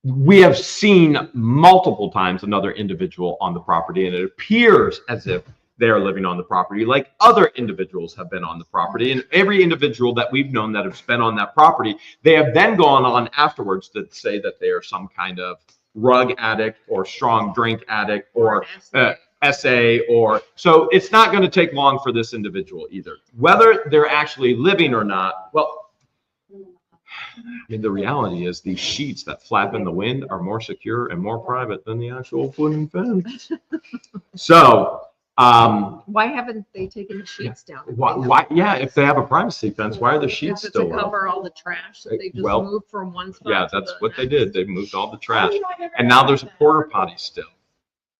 we have seen multiple times another individual on the property, and it appears as if they are living on the property like other individuals have been on the property. And every individual that we've known that has been on that property, they have then gone on afterwards to say that they are some kind of rug addict or strong drink addict or SA, or so it's not going to take long for this individual either. Whether they're actually living or not, well, I mean, the reality is these sheets that flap in the wind are more secure and more private than the actual wooden fence. So, why haven't they taken the sheets down? why? Yeah, if they have a privacy fence, why are the sheets Is it still to up? cover all the trash that they just Well, moved from one spot? Yeah, to that's the what they next? did. They moved all the Oh, trash, you know, I never and now thought there's of a that. porta potty still.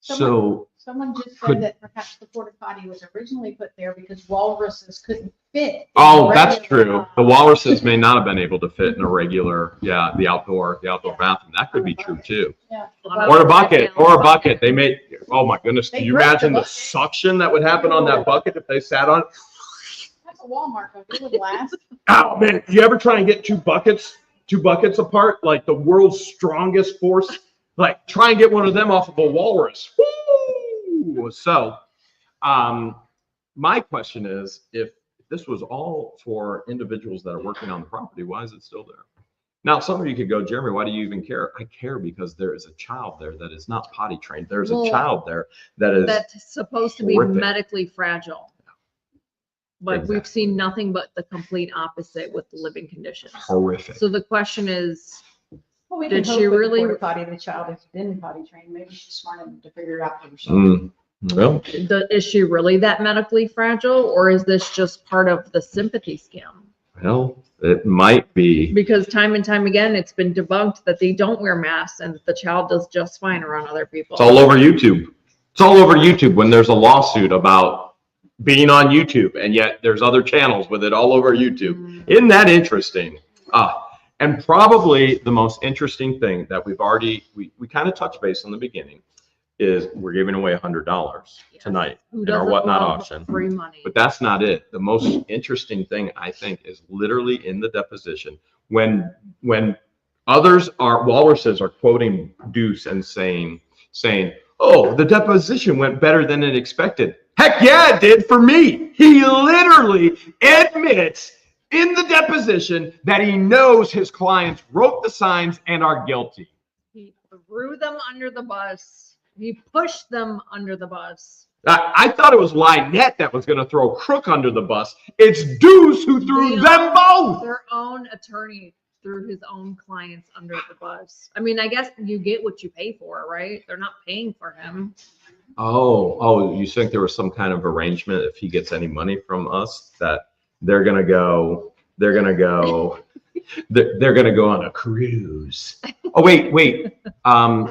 So, Someone just could- said that perhaps the porta potty was originally put there because walruses couldn't fit. in oh, that's regular- true. The walruses may not have been able to fit in a regular, the outdoor bathroom. That could be true too. Yeah. Or a bucket. They may, oh my goodness, can They you broke the imagine the bucket. suction that would happen on that bucket if they sat on it? That's a Walmart, but it would last. Oh man, you ever try and get two buckets apart, like the world's strongest force? Like try and get one of them off of a walrus. Woo! So, my question is, if this was all for individuals that are working on the property, why is it still there? Now, some of you could go, Jeremy, why do you even care? I care because there is a child there that is not potty trained. There's a Well, child there that is That's supposed to be horrific. medically fragile. But we've Exactly. seen nothing but the complete opposite with the living conditions. horrific. So the question is, Well, we Did can she hope with the really- porta potty, the child has been potty trained. Maybe she's smart enough to figure it out for herself. Well, is she really that medically fragile, or is this just part of the sympathy scam? well, it might be. Because time and time again, it's been debunked that they don't wear masks and the child does just fine around other people. It's all over YouTube. It's all over YouTube when there's a lawsuit about being on YouTube, and yet there's other channels with it all over YouTube. Mm. Isn't that interesting? And probably the most interesting thing that we kind of touched base on the beginning is we're giving away $100 tonight Who in our doesn't Whatnot love auction. free money? But that's not it. The most interesting thing, I think, is literally in the deposition when walruses are quoting Deuce and saying, oh, the deposition went better than it expected. Heck yeah, it did for me. He literally admits in the deposition that he knows his clients wrote the signs and are guilty. He threw them under the bus. He pushed them under the bus. I thought it was Lynette that was going to throw Crook under the bus. It's Deuce who threw them both. Their own attorney threw his own clients under the bus. I mean, I guess you get what you pay for, right? They're not paying for him. Oh, you think there was some kind of arrangement if he gets any money from us that they're gonna go on a cruise. Oh, wait.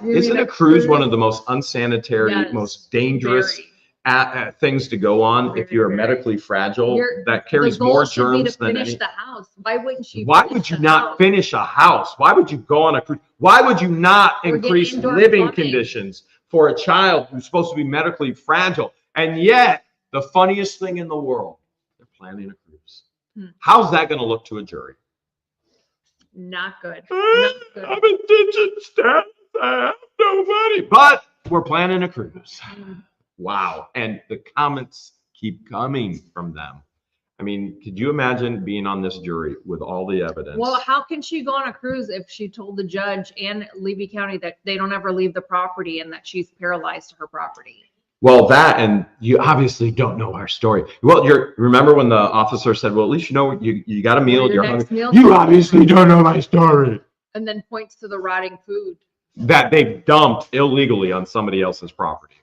Isn't a cruise one of the most unsanitary, Yes, most dangerous very. things to go on if you're Very. medically fragile? That The carries goal more should be germs to than finish any. the house. Why wouldn't she? Why finish would you the not house? finish a house? Why would you go on a cruise? Why would you not Or get increase indoor living plumbing. conditions for a child who's supposed to be medically fragile? And yet, the funniest thing in the world, they're planning a cruise. How's that going to look to a jury? Not good. Not good. I'm indigent status. I have no money. But we're planning a cruise. Mm. Wow. And the comments keep coming from them. I mean, could you imagine being on this jury with all the evidence? Well, how can she go on a cruise if she told the judge and Levy County that they don't ever leave the property and that she's paralyzed to her property? Well, that, and you obviously don't know our story. Well, remember when the officer said, well, at least you know you got a meal. Your You're next hungry. meal? You obviously don't know my story. And then points to the rotting food. That they've dumped illegally on somebody else's property.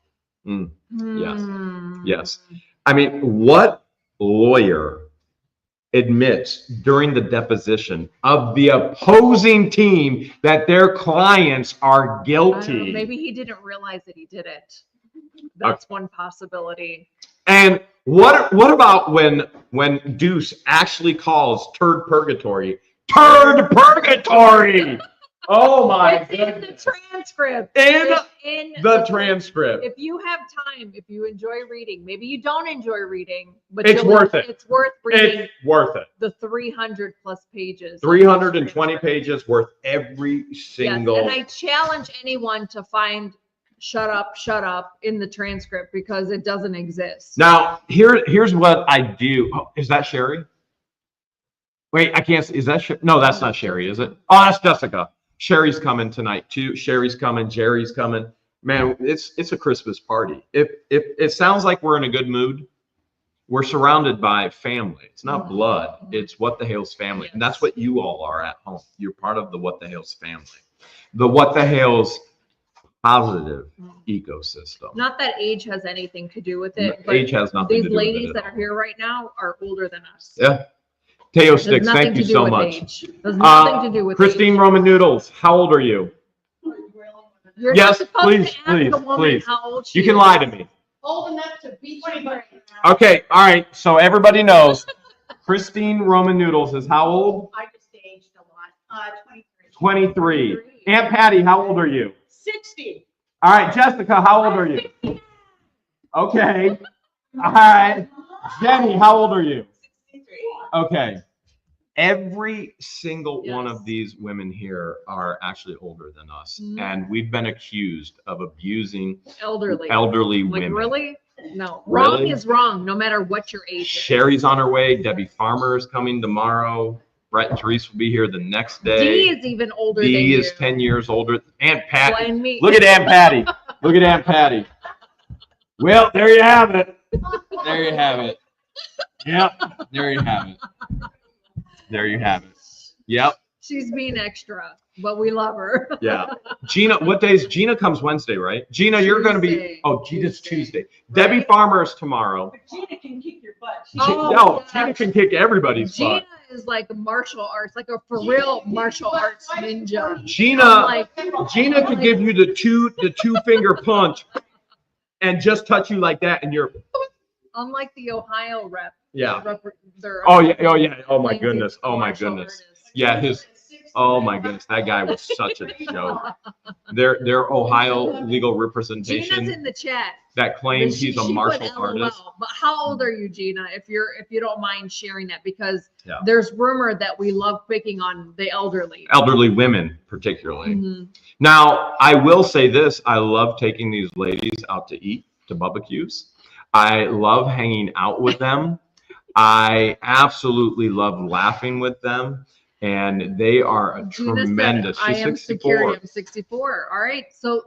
Yes. Hmm. Yes. I mean, what lawyer admits during the deposition of the opposing team that their clients are I don't know, guilty? maybe he didn't realize that he did it. That's one possibility. And what about when Deuce actually calls turd purgatory? Turd purgatory! Oh my It's in the goodness. transcript. In It's in the transcript. If you have time, if you enjoy reading, maybe you don't enjoy reading, but It's worth it. It's worth reading It's worth it. the 300 plus pages. 320 pages worth every Yes, single. and I challenge anyone to find shut up in the transcript because it doesn't exist. Now, here's what I do. Oh, is that Sherry? Wait, I can't see. Is that Sherry? No, that's not Sherry, is it? Oh, that's Jessica. Sherry's coming tonight too. Sherry's coming. Jerry's coming. Man, it's a Christmas party. If it sounds like we're in a good mood, we're surrounded by family. It's not blood. It's What the Hale's family. And that's what you all are at home. You're part of the What the Hale's family. The What the Hale's positive ecosystem. Not that age has anything to do with it. But Age has nothing these to do with it. ladies that are here right now are older than us. Yeah. Teo There's Sticks, nothing thank you to do so with much. age. There's nothing to do with Christine age. Roman Noodles, how old are you? You're Yes, not supposed please, to ask please, a woman please. how old she You can is. lie to me. Old enough to beat you right now. Okay, all right, so everybody knows Christine Roman Noodles is how old? I just aged a lot. 23. 23. Aunt Patty, how old are you? 60. All right, Jessica, how old are you? Okay. All right. Jenny, how old are you? 63. Okay. Every single one Yes. of these women here are actually older than us, Mhm. and we've been accused of abusing Elderly. elderly Like, women. really? No. Really? Wrong is wrong, no matter what your age is. Sherry's on her way. Debbie Farmer is coming tomorrow. Brett and Therese will be here the next Dee day. is even older than Dee you. is 10 years older. Aunt Patty. And me. Look at Aunt Patty. Look at Aunt Patty. Well, there you have it. There you have it. Yep. There you have it. There you have it. Yep. She's being extra, but we love her. Yeah. Gina, what days? Gina comes Wednesday, right? Gina, you're going to be. Tuesday. Oh, Gina's Tuesday. Right. Debbie Farmer is tomorrow. Gina can kick your butt. Oh, No, yeah. Gina can kick everybody's Gina butt. is like martial arts, like a for real martial arts ninja. Gina, I'm like, Gina could give you the two finger punch and just touch you like that, and you're. unlike the Ohio rep. Yeah. They're Oh yeah. Oh yeah. Oh my like goodness. Oh my martial goodness. artists. Yeah. Oh my goodness. That guy was such a joke. Their Ohio legal Gina's representation in the chat. that claims But she he's a put martial LOL. artist. But how old are you, Gina? If you don't mind sharing that, because Yeah. there's rumor that we love picking on the elderly. Elderly women, particularly. Mhm. Now, I will say this: I love taking these ladies out to eat, to barbecues. I love hanging out with them. I absolutely love laughing with them, and they are a Gina said, tremendous. I She's am 64. security. I'm 64. All right. So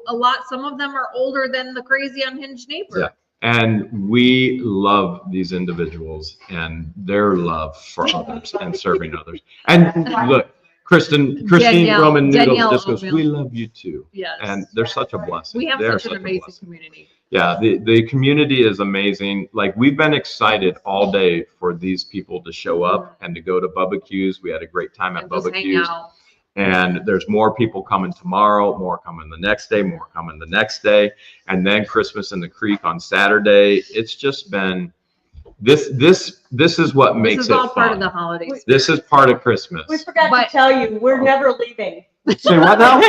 some of them are older than the crazy unhinged neighbor. Yeah. And we love these individuals and their love for others and serving others. And look, Christine Roman Noodles Danielle just goes, Oatmeal. we love you too. Yes. And they're such a blessing. We have They're such an a amazing blessing. community. Yeah, the community is amazing. Like, we've been excited all day for these people to show up and to go to barbecues. We had a great time at And just hang barbecues. out. And there's more people coming tomorrow, more coming the next day, more coming the next day. And then Christmas in the Creek on Saturday. It's just been this is what makes This is it all part of fun. the holidays. This is part of Christmas. We forgot But- to tell you, we're never leaving. Say what now?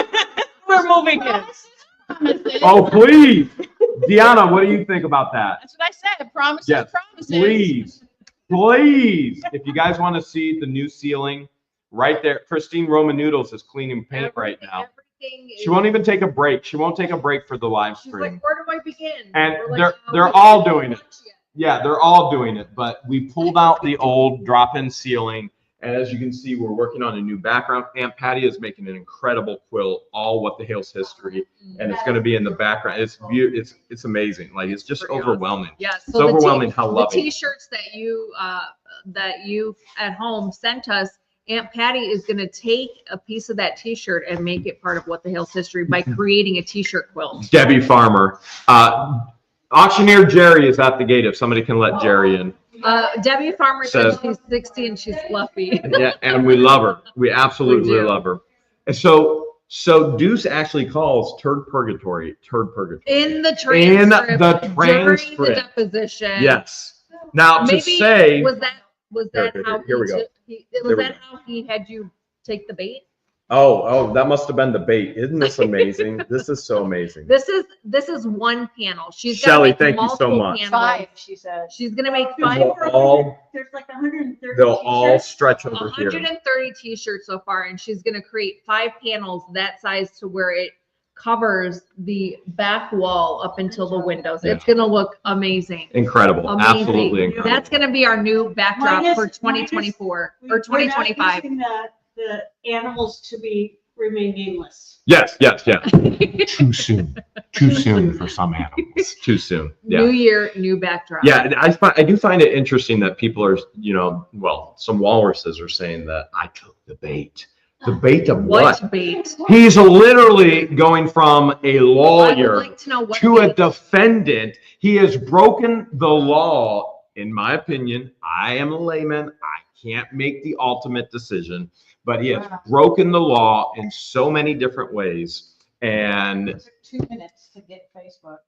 We're moving kids. Oh, please. Deanna, what do you think about that? That's what I said. Promises, Yes, promises. Please. If you guys want to see the new ceiling, right there, Christine Roman Noodles is cleaning paint right now. Everything She won't even take a break. She won't take a break for the live She's stream. like, where do I begin? And We're they're- like, they're we all can't doing do it. much yet. Yeah, they're all doing it, but we pulled out the old drop-in ceiling, and as you can see, we're working on a new background. Aunt Patty is making an incredible quilt, all What the Hale's history, and it's going to be in the background. It's amazing. Like, it's just Pretty awesome. overwhelming. Yes. It's overwhelming how the loving. T-shirts that you at home sent us, Aunt Patty is going to take a piece of that T-shirt and make it part of What the Hale's history by creating a T-shirt quilt. Debbie Farmer. Auctioneer Jerry is at the gate if somebody can let Jerry in. Debbie Farmer says Says- she's 60 and she's fluffy. Yeah, and we love her. We absolutely We do. love her. And so Deuce actually calls turd purgatory. In the In transcript. the During the transcript. deposition. Yes. Now to Maybe say was that Here, how here we go. was There we that how he had you take the bait? Oh, that must have been the bait. Isn't this amazing? This is so amazing. This is one panel. She's Shelly, gonna make thank you so multiple much. panels. 5, she said. She's gonna make They'll 5. all, There's like 130. they'll all t-shirts. stretch over here. 130 t-shirts so far, and she's gonna create 5 panels that size to where it covers the back wall up until the windows. Yeah. It's gonna look amazing. Incredible. Amazing. Absolutely incredible. That's gonna be our new backdrop Minus- for 2024 or We're not 2025. using the animals to remain nameless. Yes. Too soon. Too soon for some animals. Too soon. Yeah. New year, new backdrop. Yeah, I do find it interesting that people are, some walruses are saying that I took the bait. The bait of what? What bait? He's literally going from a I would lawyer like to know what to a bait. defendant. He has broken the law, in my opinion. I am a layman. I can't make the ultimate decision, but he has broken the law in so many different ways. And It took 2 minutes to get Facebook.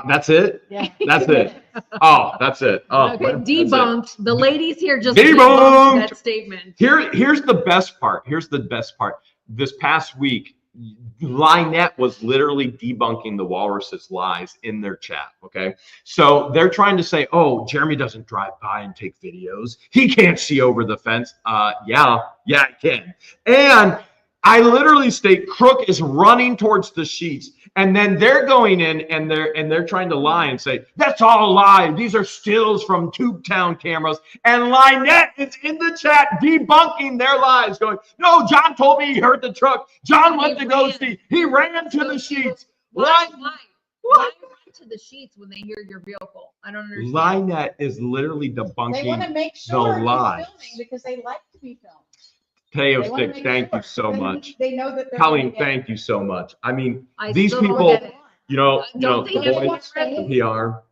that's it. Yeah. That's it. Oh, that's it. Oh, Okay, well, that's it. debunked. The ladies here just Debunked. debunked that statement. Here's the best part. Here's the best part. This past week, Lynette was literally debunking the walrus's lies in their chat. Okay. So they're trying to say, oh, Jeremy doesn't drive by and take videos. He can't see over the fence. Yeah, he can. And I literally state Crook is running towards the sheets, and then they're going in and they're trying to lie and say that's all a lie. These are stills from Tubetown cameras, and Lynette is in the chat debunking their lies, going, "No, John told me he heard the truck. John went to go see. He ran to the sheets." Why run to the sheets when they hear your vehicle? I don't understand. Lynette is literally They want to debunking make sure he's lies. filming because they like to be filmed. Teo They wanna Stick. make Thank sure. you so much. They know that they're Colleen, gonna get- thank you so much. I mean, I these still don't people, get it. Don't the think boys- anyone's ready. PR.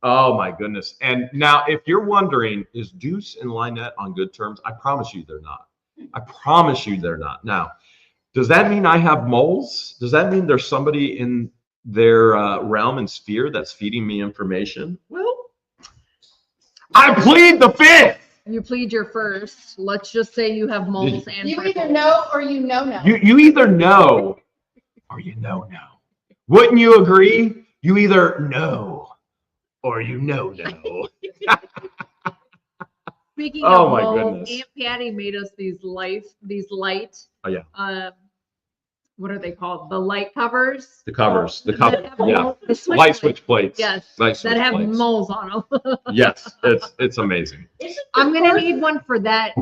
Oh my goodness. And now if you're wondering, is Deuce and Lynette on good terms? I promise you they're not. I promise you they're not. Now, does that mean I have moles? Does that mean there's somebody in their realm and sphere that's feeding me information? Well, I plead the fifth. You plead your first. Let's just say you have moles and You freckles. either know or you know no. You either know or you know no. Wouldn't you agree? You either know or you know no. Speaking Oh of my moles, goodness. Aunt Patty made us these light. Oh, yeah. What are they called? The light covers. The covers, the That cover, have yeah. moles- the switch Light plates. switch plates. Yes. Light switch That have plates. moles on them. Yes, it's amazing. I'm gonna need one for that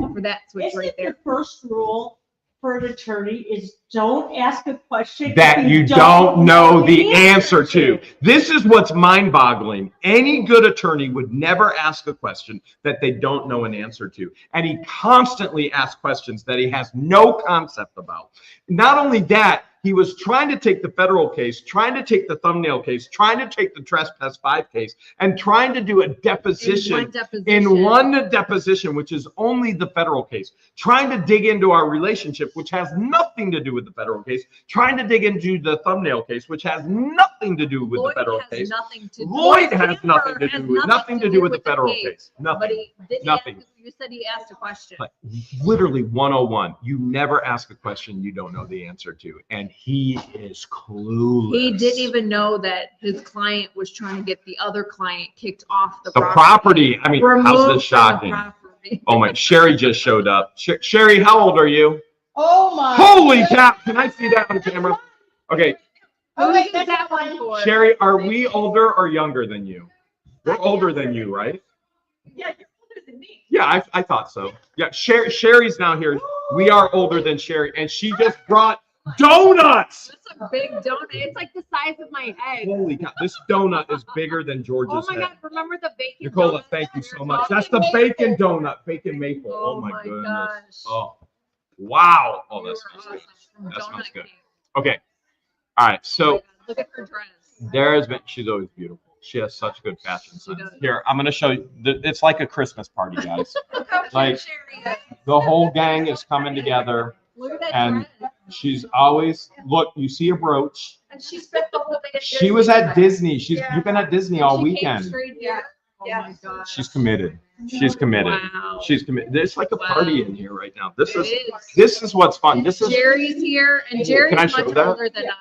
switch Isn't right there. the first rule for an attorney is don't ask a question That you don't know the answer to. This is what's mind-boggling. Any good attorney would never ask a question that they don't know an answer to. And he constantly asks questions that he has no concept about. Not only that, he was trying to take the federal case, trying to take the thumbnail case, trying to take the trespass 5 case, and trying to do a deposition in one deposition, which is only the federal case, trying to dig into our relationship, which has nothing to do with the federal case, trying to dig into the thumbnail case, which has nothing to do with the federal case. Lloyd has nothing to do with the federal case. But Nothing. he did Nothing. ask, you said he asked a question. But literally 101, you never ask a question you don't know the answer to. And he is clueless. He didn't even know that his client was trying to get the other client kicked off the The property. I mean, how's Removed this from the shocking? property. Oh my, Sherry just showed up. Sherry, how old are you? Oh my. Holy goodness. cow. Can I see that on camera? Okay, Oh wait, Who's that's that one one for? Sherry, are we older or younger than you? We're older than you, right? Yeah, you're older than me. Yeah, I thought so. Yeah, Sherry's now here. We are older than Sherry, and she just brought donuts. That's a big donut. It's like the size of my head. Holy cow, this donut is bigger than Oh George's my head. God, remember the bacon Nicola, donut thank you that so you're much. talking That's the about? bacon donut, bacon maple. Oh my goodness. gosh. Oh, wow. Oh, You that were smells awesome. good. That Donut smells good. king. Okay. All right. Oh So my God, look at her dress. there has been, she's always beautiful. She has such good fashion She sense. does. Here, I'm going to show you. It's like a Christmas party, guys. Look how cute Like, Sherry is. The whole gang is coming together. Look at that and dress. She's always, look, you see a brooch. And she spent the whole day at She was at Disney. Yeah. You've been at Disney And all she came weekend. straight here. Oh Yeah. my God. She's committed. She's committed. Wow. She's committed. It's like a party in here right now. This It is what's fun. This is Jerry's here, and Jerry's Can I much show that? older than us.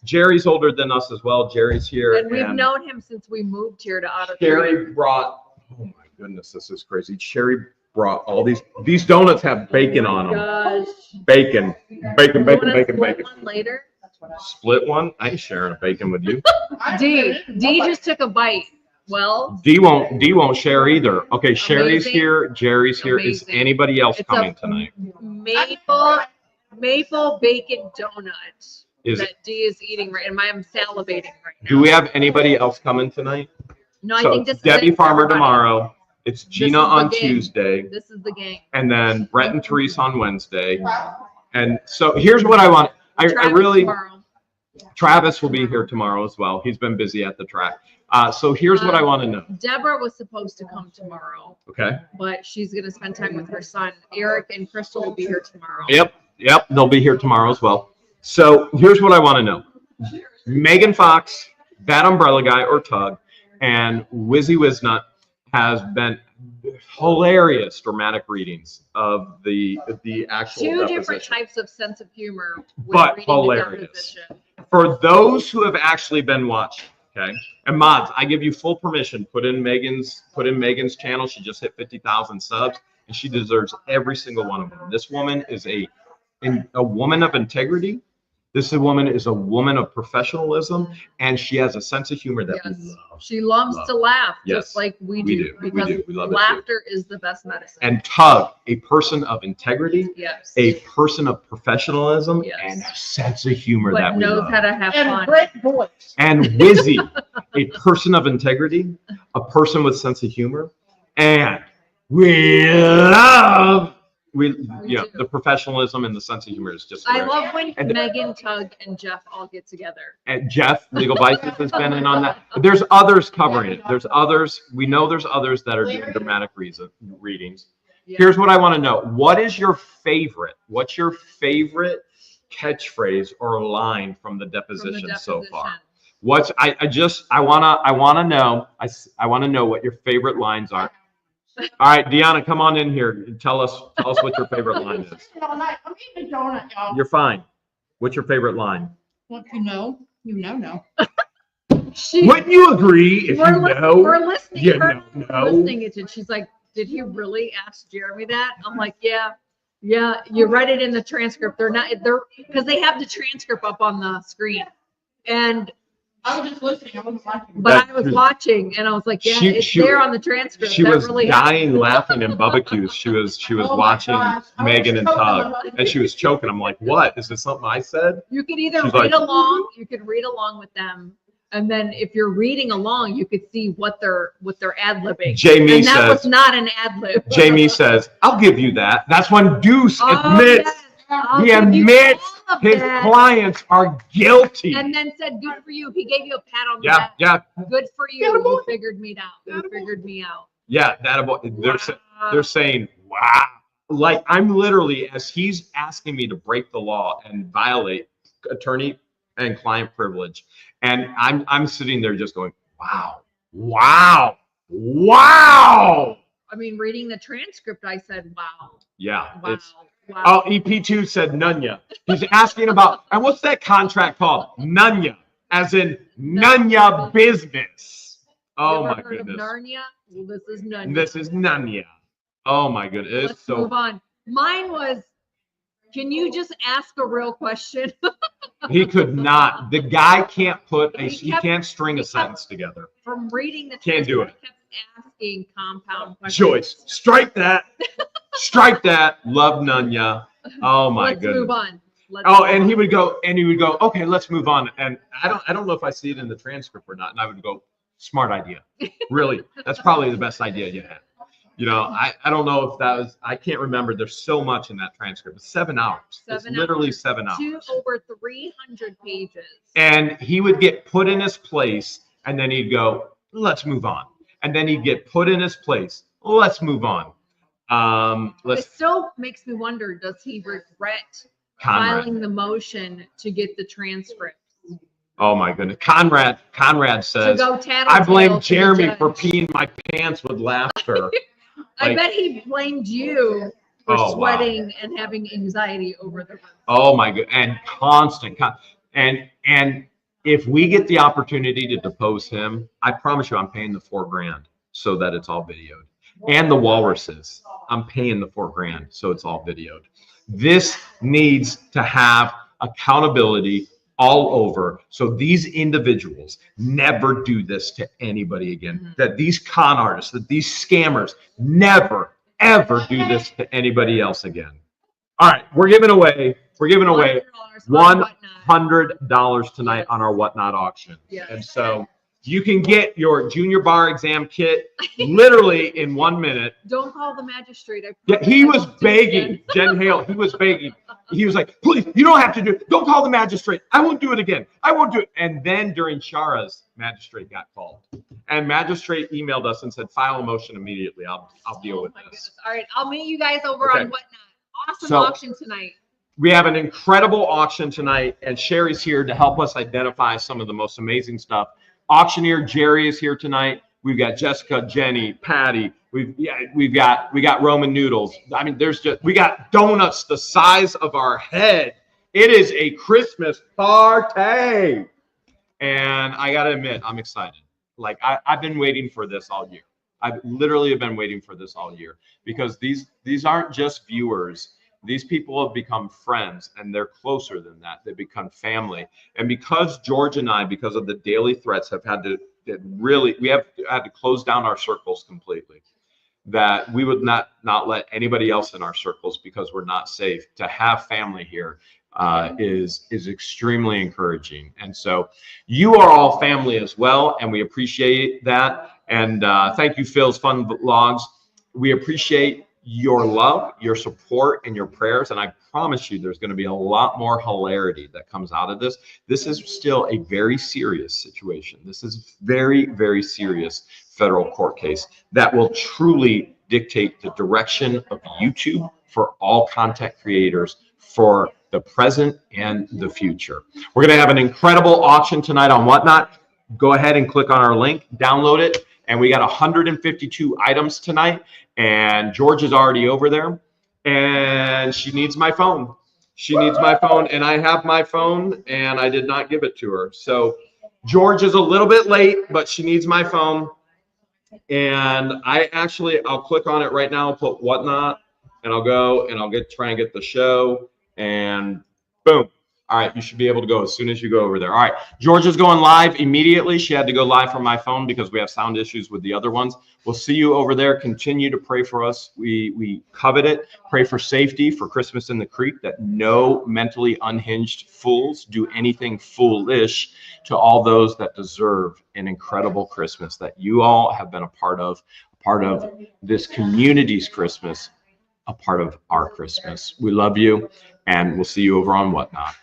Jerry's older than us as well. Jerry's here. And we've known him since we moved here to Otter. Jerry brought. Oh my goodness, this is crazy. Jerry brought all these donuts have bacon on them. Gosh. Bacon. You wanna split one later? Split one? I ain't sharing a bacon with you. D just took a bite. Well, D won't share either. Okay, Sherry's Amazing. here. Jerry's here. Is Amazing. anybody else It's coming a tonight? maple bacon donut Is that D is eating right, and I'm salivating right now. Do we have anybody else coming tonight? No, I So think this Debbie is it for Farmer everybody. tomorrow. It's Gina is the on game. Tuesday, This is the game. and then Brett and Therese on Wednesday. And so here's what I want. I Travis really tomorrow. Travis will be here tomorrow as well. He's been busy at the track. So here's what I want to know. Deborah was supposed to come tomorrow, Okay. but she's gonna spend time with her son. Eric and Crystal will be here tomorrow. Yep. They'll be here tomorrow as well. So here's what I want to know. Megan Fox, That Umbrella Guy or Tug, and Wizzy Wiznut has been hilarious dramatic readings of the actual Two different deposition. types of sense of humor. with But reading the hilarious. deposition. For those who have actually been watching, okay, and mods, I give you full permission. Put in Megan's channel. She just hit 50,000 subs, and she deserves every single one of them. This woman is a woman of integrity. This woman is a woman of professionalism, and she has a sense of humor that we Yes. love. She loves to laugh, Yes. just like we We do, do. We because do. We love it too. laughter is the best medicine. And Tug, a person of integrity, Yes. a person of professionalism, Yes. and a sense of humor but that we knows love. how to have And fun. great voice. And Wizzy, a person of integrity, a person with sense of humor, and we love the professionalism and the sense of humor is just I great. love when And- Megan, Tug, and Jeff all get together. And Jeff, Legal Vices, has been in on that. There's others covering it. There's others. We know there's others that are doing dramatic readings. Yeah. Here's what I want to know. What is your favorite? What's your favorite catchphrase or line from the From deposition, the so far? deposition. What's I want to know. I want to know what your favorite lines are. All right, Deanna, come on in here and tell us what your favorite line is. All night. I'm eating a donut, y'all. You're fine. What's your favorite line? Want to know? You know. Wouldn't you agree if We're you listening. know? We're listening. You We're know. listening to it. She's like, "Did he really ask Jeremy that?" I'm like, "Yeah." You read it in the transcript. They're because they have the transcript up on the screen, and I was just listening. I wasn't watching. but I was watching, and I was like, "Yeah, She- it's she- there on the transcript." She That was really dying happened. laughing in Bubba She was Oh my watching gosh. I was Megan and choking Tug, on my- and she was choking. I'm like, what? Is this something I said? You could either She's read like- along. You could read along with them, and then if you're reading along, you could see what they're ad libbing. Jamie And that was says, not an ad lib. Jamie says, I'll give you that. That's when Deuce Oh, admits yes. I'll he give you admits all of his that. clients are guilty. And then said, "Good for you." He gave you a pat on the Yeah, back. yeah, Good for you. You figured me out. You figured me out. yeah. That about Wow. they're saying, wow. Like I'm literally, as he's asking me to break the law and violate attorney and client privilege, and I'm sitting there just going, wow, wow, wow. I mean, reading the transcript, I said, "Wow, Yeah, wow, it's. wow." Oh, EP2 said Nunya. He's asking about, and what's that contract called? Nunya, as in Nunya business. Oh You ever my heard of goodness. Narnia? Well, this is Narnia. This is Nunya. Oh my goodness. Let's move on. Mine was, can you just ask a real question? He could not. The guy can't he kept- can't string a he kept- sentence together. From reading the Can't do transcript, he kept asking compound questions. Joyce, strike that. Strike that. Love Nunya. Oh my Let's goodness. move on. Let's Oh, move and on. he would go, okay, let's move on. And I don't know if I see it in the transcript or not. And I would go, smart idea. Really, that's probably the best idea you had. You know, I don't know if that was, I can't remember. There's so much in that transcript. It's 7 hours. It's 7 literally hours. 7 hours. Over 300 pages. And he would get put in his place, and then he'd go, let's move on. And then he'd get put in his place. Let's move on. It still makes me wonder, does he regret Conrad. filing the motion to get the transcript? Oh my goodness. Conrad To says, go I tattletale blame to the Jeremy judge. for peeing my pants with laughter. I Like, bet he blamed you for Oh, wow. sweating and having anxiety over the run. oh my god, and and if we get the opportunity to depose him, I promise you, I'm paying the $4,000 so that it's all videoed. And the walruses, I'm paying the $4,000 so it's all videoed. This needs to have accountability all over, so these individuals never do this to anybody again. That these con artists, that these scammers never ever do this to anybody else again. All right, we're giving away $100 tonight on our Whatnot auction. Yeah. And so you can get your junior bar exam kit literally in 1 minute. Don't call the magistrate. Yeah, he was begging, Jen Hale, he was begging. He was like, please, you don't have to do it. Don't call the magistrate. I won't do it again. I won't do it. And then during Shara's, magistrate got called. And magistrate emailed us and said, file a motion immediately. I'll deal with my this. goodness. All right, I'll meet you guys over Okay. on Whatnot. Awesome So- auction tonight. We have an incredible auction tonight, and Sherry's here to help us identify some of the most amazing stuff. Auctioneer Jerry is here tonight. We've got Jessica, Jenny, Patty. We've got Roman noodles. I mean, we got donuts the size of our head. It is a Christmas party, and I gotta admit, I'm excited. Like I've been waiting for this all year. I've literally been waiting for this all year because these aren't just viewers. These people have become friends, and they're closer than that. They become family. And because George and I, because of the daily threats, we have had to close down our circles completely. That we would not let anybody else in our circles because we're not safe. To have family here is extremely encouraging. And so you are all family as well, and we appreciate that. And thank you, Phil's Fun Vlogs. We appreciate your love, your support, and your prayers. And I promise you there's going to be a lot more hilarity that comes out of this. This is still a very serious situation. This is very, very serious federal court case that will truly dictate the direction of YouTube for all content creators for the present and the future. We're going to have an incredible auction tonight on Whatnot. Go ahead and click on our link, download it. And we got 152 items tonight. And George is already over there. And she needs my phone. She needs my phone. And I have my phone, and I did not give it to her. So George is a little bit late, but she needs my phone. And I'll click on it right now, put Whatnot, and I'll go and I'll try and get the show. And boom. All right, you should be able to go as soon as you go over there. All right, Georgia's going live immediately. She had to go live from my phone because we have sound issues with the other ones. We'll see you over there. Continue to pray for us. We covet it. Pray for safety for Christmas in the Creek, that no mentally unhinged fools do anything foolish to all those that deserve an incredible Christmas that you all have been a part of this community's Christmas, a part of our Christmas. We love you, and we'll see you over on Whatnot.